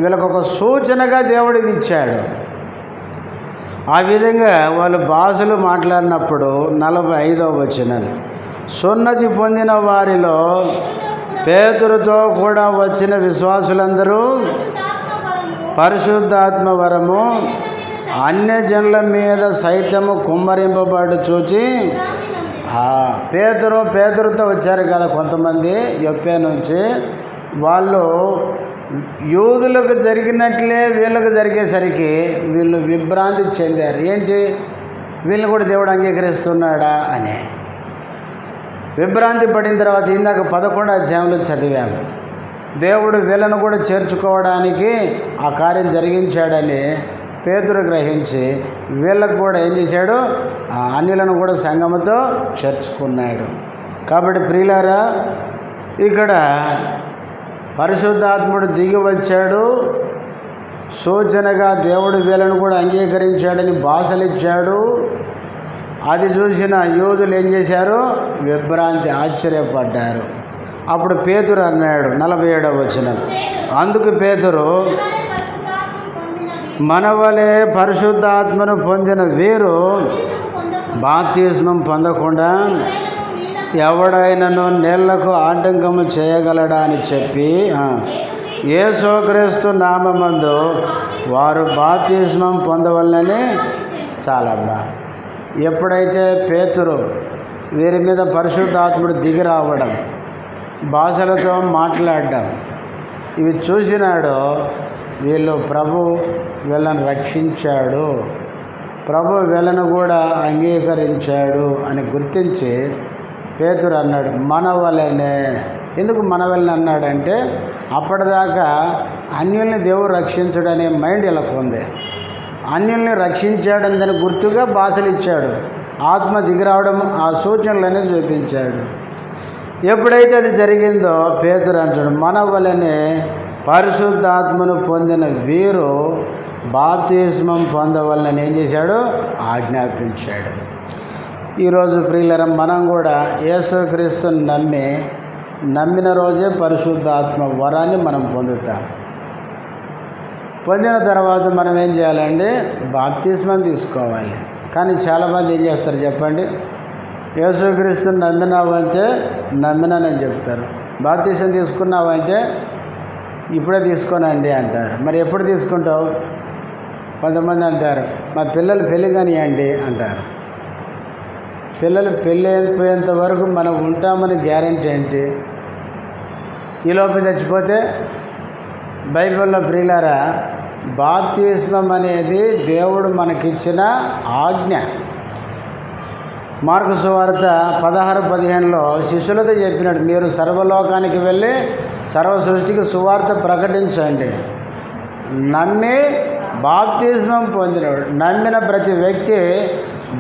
వీళ్ళకు ఒక సూచనగా దేవుడు ఇది ఇచ్చాడు. ఆ విధంగా వాళ్ళు భాషలు మాట్లాడినప్పుడు 45వ వచనం, సున్నతి పొందిన వారిలో పేతురుతో కూడా వచ్చిన విశ్వాసులందరూ పరిశుద్ధాత్మ వరము అన్యజనుల మీద సైతము కుమ్మరింపబడు చూచి, పేతురుతో వచ్చారు కదా కొంతమంది యొప్పే నుంచి, వాళ్ళు యూదులకు జరిగినట్లే వీళ్ళకు జరిగేసరికి వీళ్ళు విభ్రాంతి చెందారు. ఏంటి, వీళ్ళని కూడా దేవుడు అంగీకరిస్తున్నాడా అని విభ్రాంతి పడిన తర్వాత ఇందాక 11వ అధ్యాయంలో చదివాము, దేవుడు వీళ్ళను కూడా చేర్చుకోవడానికి ఆ కార్యం జరిగించాడని పేతురు గ్రహించి వీళ్ళకు కూడా ఏం చేశాడు, ఆ అన్యులను కూడా సంఘముతో చేర్చుకున్నాడు. కాబట్టి ప్రియులారా, ఇక్కడ పరిశుద్ధాత్ముడు దిగి వచ్చాడు, సూచనగా దేవుడు వీళ్ళను కూడా అంగీకరించాడని భాషలు ఇచ్చాడు. అది చూసిన యూదులు ఏం చేశారు, విభ్రాంతి, ఆశ్చర్యపడ్డారు. అప్పుడు పేతురు అన్నాడు 47వ వచనం, అందుకు పేతురు, మనవలే పరిశుద్ధాత్మను పొందిన వీరు బాప్తిస్మం పొందకుండా ఎవడైనను నీళ్లకు ఆటంకము చేయగలడా అని చెప్పి యేసుక్రీస్తు నామమందు వారు బాప్తిస్మం పొందవలనని చాలమ్మా. ఎప్పుడైతే పేతురు వీరి మీద పరిశుద్ధాత్ముడు దిగి రావడం, భాషలతో మాట్లాడడం ఇవి చూసినాడో, వీళ్ళు ప్రభు వీళ్ళని రక్షించాడు, ప్రభు వీళ్ళను కూడా అంగీకరించాడు అని గుర్తించి పేతురు అన్నాడు, మన వలనే. ఎందుకు మన వలన అన్నాడంటే అప్పటిదాకా అన్యుల్ని దేవుడు రక్షించడనే మైండ్ ఇలా ఉంది. అన్యుల్ని రక్షించాడని దానికి గుర్తుగా భాషలు ఇచ్చాడు, ఆత్మ దిగిరావడం ఆ సూచనలనే చూపించాడు. ఎప్పుడైతే అది జరిగిందో పేతురు అంటాడు, మన వలనే పరిశుద్ధాత్మను పొందిన వీరు బాప్తిస్మం పొందవలనని ఏం చేశాడు, ఆజ్ఞాపించాడు. ఈరోజు ప్రియులరం మనం కూడా యేసుక్రీస్తుని నమ్మిన రోజే పరిశుద్ధాత్మ వరాన్ని మనం పొందుతాం. పొందిన తర్వాత మనం ఏం చేయాలండి, బాప్తిస్మం తీసుకోవాలి. కానీ చాలామంది ఏం చేస్తారు చెప్పండి, యేసుక్రీస్తుని నమ్మినావంటే నమ్మినానని చెప్తారు, బాప్తిస్మం తీసుకున్నావంటే ఇప్పుడే తీసుకోనండి అంటారు. మరి ఎప్పుడు తీసుకుంటావు? కొంతమంది అంటారు మా పిల్లలు పెళ్ళి కానివ్వండి అంటారు. పిల్లలు పెళ్ళి అయిపోయేంత వరకు మనం ఉంటామని గ్యారెంటీ ఏంటి? ఈలోపు చచ్చిపోతే? బైబిల్లో ప్రియులారా, బాప్తిస్మం అనేది దేవుడు మనకిచ్చిన ఆజ్ఞ. మార్కు సువార్త 16:15లో శిష్యులతో చెప్పినాడు, మీరు సర్వలోకానికి వెళ్ళి సర్వ సృష్టికి సువార్త ప్రకటించండి. నమ్మి బాప్తిస్మం పొందినవాడు, నమ్మిన ప్రతి వ్యక్తి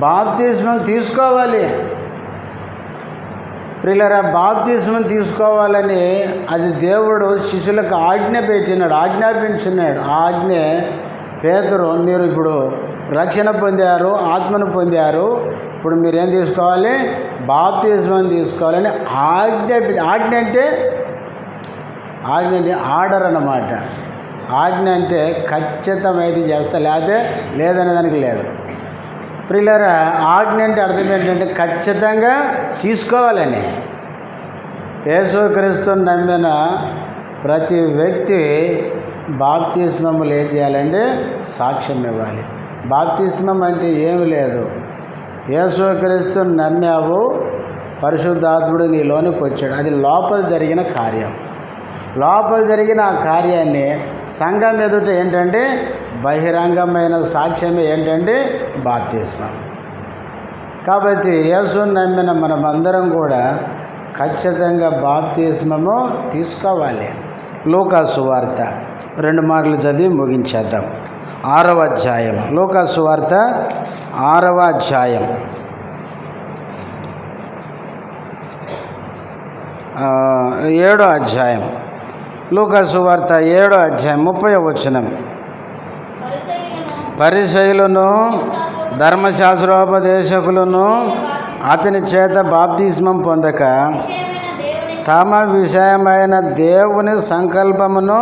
బాప్తిస్మం తీసుకోవాలి. ప్రియులారా, బాప్తిస్మం తీసుకోవాలని అది దేవుడు శిష్యులకు ఆజ్ఞాపించున్నాడు. ఆ ఆజ్ఞ పేతురు, మీరు ఇప్పుడు రక్షణ పొందారు, ఆత్మను పొందారు, ఇప్పుడు మీరేం తీసుకోవాలి? బాప్తిస్మం తీసుకోవాలని ఆజ్ఞ అంటే ఆర్డర్ అన్నమాట. ఆజ్ఞ అంటే ఖచ్చితమైతే చేస్తా, లేదనే దానికి లేదు. ప్రియులారా, ఆజ్ఞ అంటే అర్థం ఏంటంటే ఖచ్చితంగా తీసుకోవాలని. యేసుక్రీస్తుని నమ్మిన ప్రతి వ్యక్తి బాప్తిస్మములు ఏం చేయాలంటే సాక్ష్యం ఇవ్వాలి. బాప్తిస్మం అంటే ఏమి లేదు, యేసుక్రీస్తుని నమ్మావు, పరిశుద్ధాత్ముడు నీలోనికి వచ్చాడు, అది లోపల జరిగిన కార్యం. లోపల జరిగిన ఆ కార్యాన్ని సంఘం ఎదుట ఏంటంటే బహిరంగమైన సాక్ష్యమే ఏంటంటే బాప్తిస్మం. కాబట్టి యేసుని నమ్మిన మనమందరం కూడా ఖచ్చితంగా బాప్తిస్మము తీసుకోవాలి. లూకా సువార్త 2 మాటలు చదివి ముగించేద్దాం. 6వ అధ్యాయం, లూకా సువార్త 6వ అధ్యాయం 7వ అధ్యాయం, లూకా సువార్త 7వ అధ్యాయం 30వ వచనం. పరిసయ్యులను ధర్మశాస్త్రోపదేశకులను అతని చేత బాప్తిస్మం పొందక తమ విషయమైన దేవుని సంకల్పమును,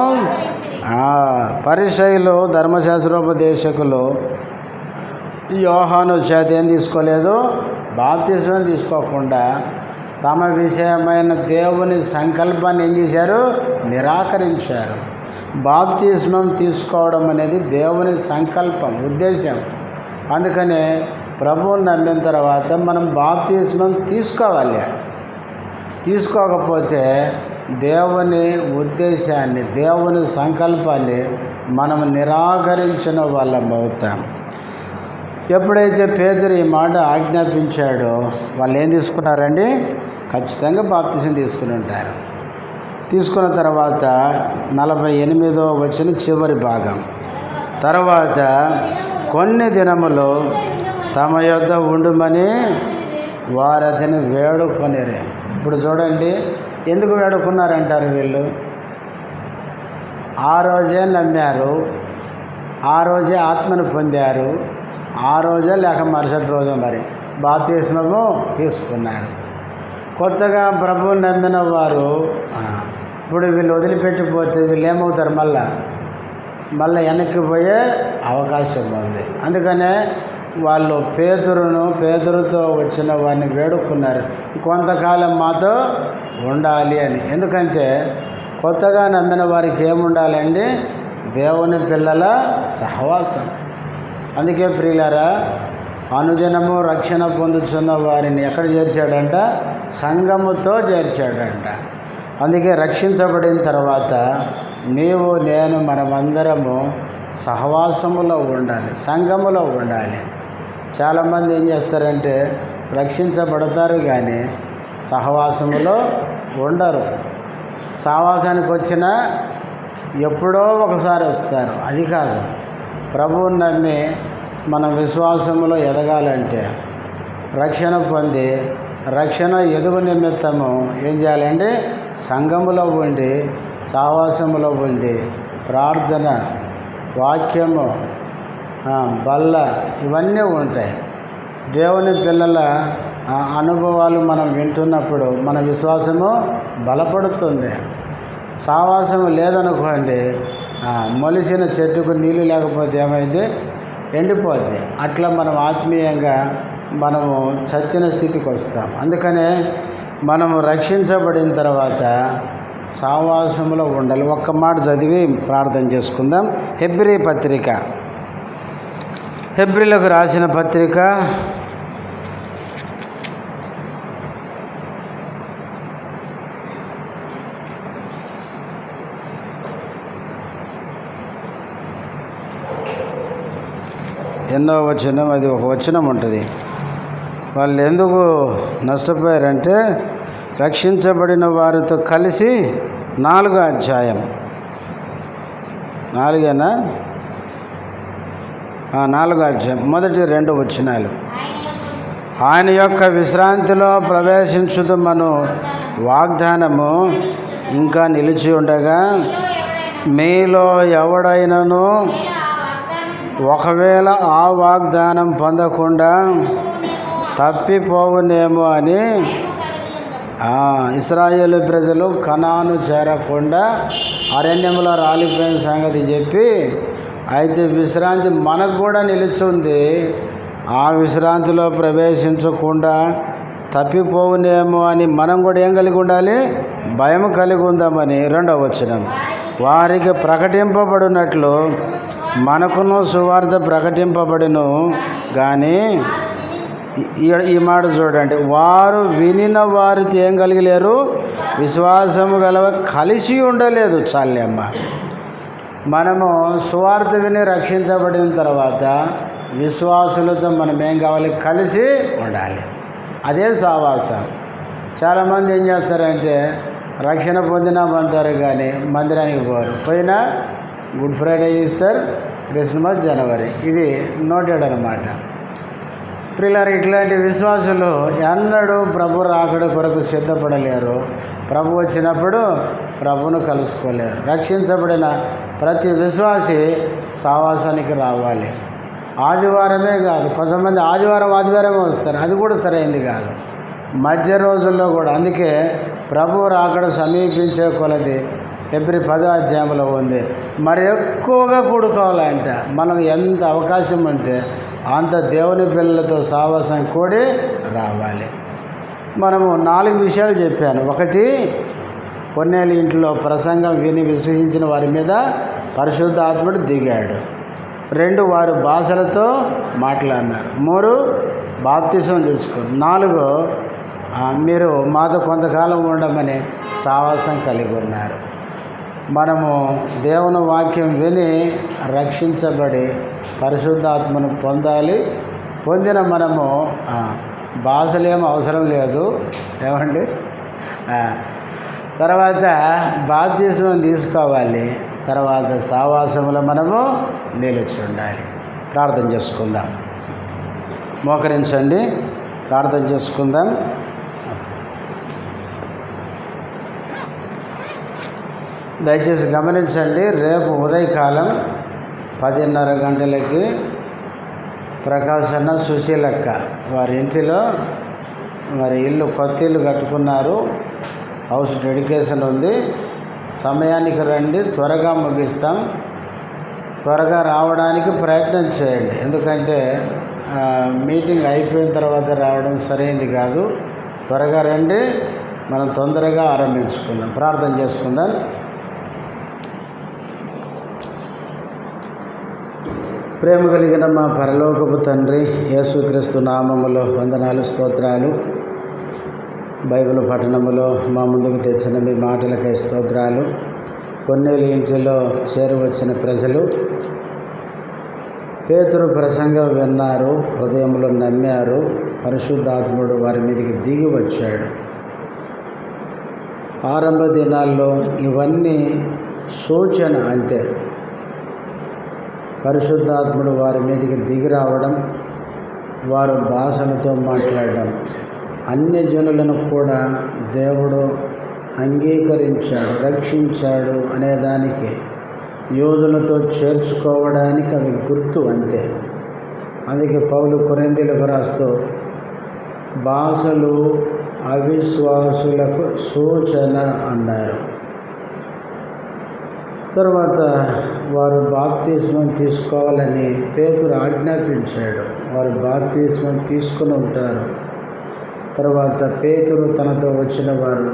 పరిసయ్యులు ధర్మశాస్త్రోపదేశకులు యోహాను చేత ఏం తీసుకోలేదు? బాప్తిస్మం తీసుకోకుండా తమ విషయమైన దేవుని సంకల్పాన్ని ఏం చేశారు? నిరాకరించారు. బాప్తిస్మం తీసుకోవడం అనేది దేవుని సంకల్పం, ఉద్దేశం. అందుకనే ప్రభువుని నమ్మిన తర్వాత మనం బాప్తిస్మం తీసుకోవాలి. తీసుకోకపోతే దేవుని ఉద్దేశాన్ని, దేవుని సంకల్పాన్ని మనం నిరాకరించిన వాళ్ళం అవుతాం. ఎప్పుడైతే పేతురు ఈ మాట ఆజ్ఞాపించాడో వాళ్ళు ఏం తీసుకున్నారండి? ఖచ్చితంగా బాప్తిస్మం తీసుకుని ఉంటారు. తీసుకున్న తర్వాత 48వ వచనం చివరి భాగం, తర్వాత కొన్ని దినములు తమ యొద్ద ఉండుమని వారు అతని వేడుకొనిరే. ఇప్పుడు చూడండి, ఎందుకు వేడుకున్నారంటారు వీళ్ళు? ఆ రోజే నమ్మారు, ఆ రోజే ఆత్మను పొందారు, ఆ రోజే లేక మరుసటి రోజు మరి బాప్తిస్మము తీసుకున్నారు. కొత్తగా ప్రభువుని నమ్మిన వారు ఇప్పుడు వీళ్ళు వదిలిపెట్టిపోతే వీళ్ళు ఏమవుతారు? మళ్ళీ వెనక్కి పోయే అవకాశం ఉంది. అందుకనే వాళ్ళు పేతురుతో వచ్చిన వారిని వేడుకున్నారు, కొంతకాలం మాతో ఉండాలి అని. ఎందుకంటే కొత్తగా నమ్మిన వారికి ఏముండాలండి? దేవుని పిల్లల సహవాసం. అందుకే ప్రియులారా, అనుదినము రక్షణ పొందుతున్న వారిని ఎక్కడ చేర్చాడంట? సంఘముతో చేర్చాడంట. అందుకే రక్షించబడిన తర్వాత నీవు నేను మనమందరము సహవాసములో ఉండాలి, సంఘములో ఉండాలి. చాలామంది ఏం చేస్తారంటే రక్షించబడతారు కానీ సహవాసములో ఉండరు. సహవాసానికి వచ్చినా ఎప్పుడో ఒకసారి వస్తారు, అది కాదు. ప్రభువుని నమ్మి మనం విశ్వాసములో ఎదగాలంటే, రక్షణ పొంది రక్షణ ఎదుగు నిమిత్తము ఏం చేయాలంటే సంఘములో ఉండి, సహవాసములో ఉండి, ప్రార్థన, వాక్యము, బల్ల ఇవన్నీ ఉంటాయి. దేవుని పిల్లల అనుభవాలు మనం వింటున్నప్పుడు మన విశ్వాసము బలపడుతుంది. సహవాసము లేదనుకోండి, మొలిసిన చెట్టుకు నీళ్ళు లేకపోతే ఏమైంది? ఎండిపోద్ది. అట్లా మనం ఆత్మీయంగా మనము చచ్చిన స్థితికి వస్తాం. అందుకనే మనము రక్షించబడిన తర్వాత సహవాసములో ఉండాలి. ఒక్క మాట చదివి ప్రార్థన చేసుకుందాం. హెబ్రీ పత్రిక హెబ్రీలకు రాసిన పత్రిక 8వ వచనం, అది ఒక వచనం ఉంటుంది. వాళ్ళు ఎందుకు నష్టపోయారంటే రక్షించబడిన వారితో కలిసి 4వ అధ్యాయం 4వ అధ్యాయం మొదటి 2 వచనాలు. ఆయన యొక్క విశ్రాంతిలో ప్రవేశించుదమను వాగ్దానము ఇంకా నిలిచి ఉండగా మీలో ఎవడైనను ఒకవేళ ఆ వాగ్దానం పొందకుండా తప్పిపోవునేమో అని ఇశ్రాయేలు ప్రజలు కనాను చేరకుండా అరణ్యంలో రాలిపోయిన సంగతి చెప్పి, అయితే విశ్రాంతి మనకు కూడా నిలిచింది, ఆ విశ్రాంతిలో ప్రవేశించకుండా తప్పిపోవునేమో అని మనం కూడా ఏం కలిగి ఉండాలి? భయం కలిగి ఉందామని 2వ వచనం. వారికి ప్రకటింపబడినట్లు మనకును సువార్త ప్రకటింపబడిను కానీ, ఈ మాట చూడండి, వారు వినిన వారితో ఏం కలిగలేరు? విశ్వాసము గలవ కలిసి ఉండలేదు. చాలేమ్మ, మనము సువార్త విని రక్షించబడిన తర్వాత విశ్వాసులతో మనం ఏం కావాలి? కలిసి ఉండాలి. అదే సావాసం. చాలామంది ఏం చేస్తారంటే రక్షణ పొందినామంటారు కానీ మందిరానికి పోరు. పోయినా గుడ్ ఫ్రైడే, ఈస్టర్, క్రిస్మస్, జనవరి, ఇది నోటెడ్ అన్నమాట. ప్రియులారా, ఇట్లాంటి విశ్వాసులు ఎన్నడూ ప్రభు రాకడ కొరకు సిద్ధపడలేరు. ప్రభు వచ్చినప్పుడు ప్రభువును కలుసుకోలేరు. రక్షించబడిన ప్రతి విశ్వాసి సావాసానికి రావాలి. ఆదివారమే కాదు, కొంతమంది ఆదివారమే వస్తారు, అది కూడా సరైంది కాదు. మధ్య రోజుల్లో కూడా. అందుకే ప్రభు రాకడ సమీపించే కొలది హెబ్రీ 10వ అధ్యాయంలో ఉంది, మరి ఎక్కువగా కూడుకోవాలంట. మనం ఎంత అవకాశం ఉంటే అంత దేవుని పిల్లలతో సావాసం కూడి రావాలి. మనము 4 విషయాలు చెప్పాను. 1, కొన్నేళ్ళ ఇంట్లో ప్రసంగం విని విశ్వసించిన వారి మీద పరిశుద్ధాత్ముడు దిగాడు. 2, వారు భాషలతో మాట్లాడినారు. 3, బాప్తిసం తీసుకున్నారు. 4, మీరు మాతో కొంతకాలం ఉండమని సావాసం కలిగి ఉన్నారు. మనము దేవుని వాక్యం విని రక్షించబడి పరిశుద్ధాత్మను పొందాలి. పొందిన మనము భాషలేం అవసరం లేదు, ఏమండి. తర్వాత బాప్తిస్మం తీసుకోవాలి. తర్వాత సావాసంలో మనము నిలిచి ఉండాలి. ప్రార్థన చేసుకుందాం. మోకరించండి, ప్రార్థన చేసుకుందాం. దయచేసి గమనించండి, రేపు ఉదయకాలం 10:30 గంటలకి ప్రకాశన్న సుశీలక్క వారి ఇంటిలో ఇల్లు కొత్త ఇల్లు కట్టుకున్నారు. హౌస్ డెడికేషన్ ఉంది. సమయానికి రండి, త్వరగా ముగిస్తాం. త్వరగా రావడానికి ప్రయత్నం చేయండి. ఎందుకంటే మీటింగ్ అయిపోయిన తర్వాత రావడం సరైనది కాదు. త్వరగా రండి, మనం తొందరగా ఆరంభించుకుందాం. ప్రార్థన చేసుకుందాం. ప్రేమ కలిగిన మా పరలోకపు తండ్రి, యేసుక్రీస్తు నామములో వందనాలు, స్తోత్రాలు. బైబిల్ పఠనములో మా ముందుకు తెచ్చిన మీ మాటలకై స్తోత్రాలు. కొన్నేళ్ళ ఇంటిలో చేరువచ్చిన ప్రజలు పేతురు ప్రసంగం విన్నారు, హృదయంలో నమ్మారు. పరిశుద్ధాత్ముడు వారి మీదకి దిగి వచ్చాడు. ఆరంభ దినాల్లో ఇవన్నీ సూచన అంతే. పరిశుద్ధాత్ముడు వారి మీదకి దిగి రావడం, వారు భాషలతో మాట్లాడడం, అన్య జనులను కూడా దేవుడు అంగీకరించాడు, రక్షించాడు అనేదానికి, యోధులతో చేర్చుకోవడానికి అవి గుర్తు అంతే. అందుకే పౌలు కొరింథీయులకు రాస్తూ భాషలు అవిశ్వాసులకు సూచన అన్నారు. తర్వాత వారు బాప్తిస్మం తీసుకోవాలని పేతురు ఆజ్ఞాపించాడు. వారు బాప్తిస్మం తీసుకుని ఉంటారు. తర్వాత పేతురు తనతో వచ్చిన వారు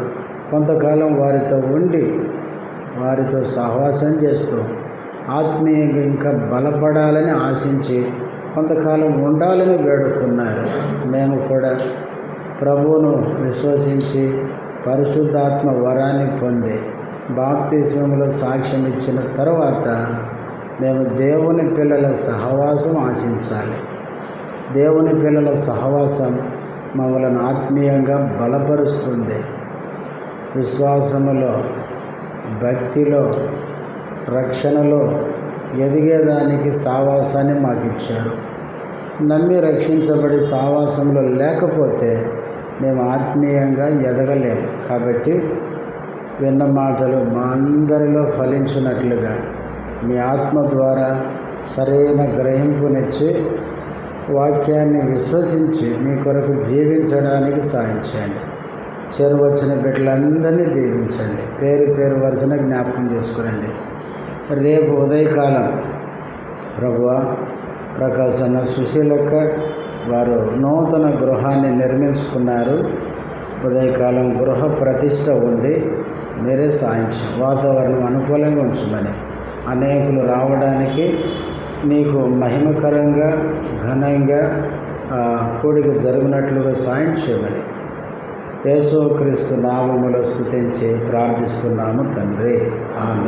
కొంతకాలం వారితో ఉండి వారితో సహవాసం చేస్తూ ఆత్మీయంగా ఇంకా బలపడాలని ఆశించి కొంతకాలం ఉండాలని వేడుకున్నారు. మేము కూడా ప్రభువును విశ్వసించి పరిశుద్ధాత్మ వరాన్ని పొంది బాప్తిస్మములో సాక్ష్యం ఇచ్చిన తర్వాత మేము దేవుని పిల్లల సహవాసం ఆశించాలి. దేవుని పిల్లల సహవాసం మమ్మల్ని ఆత్మీయంగా బలపరుస్తుంది. విశ్వాసములో, భక్తిలో, రక్షణలో ఎదిగేదానికి సావాసాన్ని మాకు ఇచ్చారు. నమ్మి రక్షించబడి సావాసంలో లేకపోతే మేము ఆత్మీయంగా ఎదగలేము. కాబట్టి విన్న మాటలు మా అందరిలో ఫలించినట్లుగా మీ ఆత్మ ద్వారా సరైన గ్రహింపునిచ్చి వాక్యాన్ని విశ్వసించి మీ కొరకు జీవించడానికి సాయం చేయండి. చేరువచ్చిన బిడ్డలందరినీ దీవించండి. పేరు పేరు వరుసన జ్ఞాపకం చేసుకురండి. రేపు ఉదయకాలం ప్రభువా ప్రకాశన్న సుశీలక్క వారు నూతన గృహాన్ని నిర్మించుకున్నారు. ఉదయకాలం గృహ ప్రతిష్ట ఉంది. మీరే సాయించు, వాతావరణం అనుకూలంగా ఉంచమని, అనేకులు రావడానికి నీకు మహిమకరంగా ఘనంగా కూడిక జరుగునట్లుగా సాయం చేయమని యేసుక్రీస్తు నామములో స్తుతించి ప్రార్థిస్తున్నాము తండ్రి. ఆమేన్.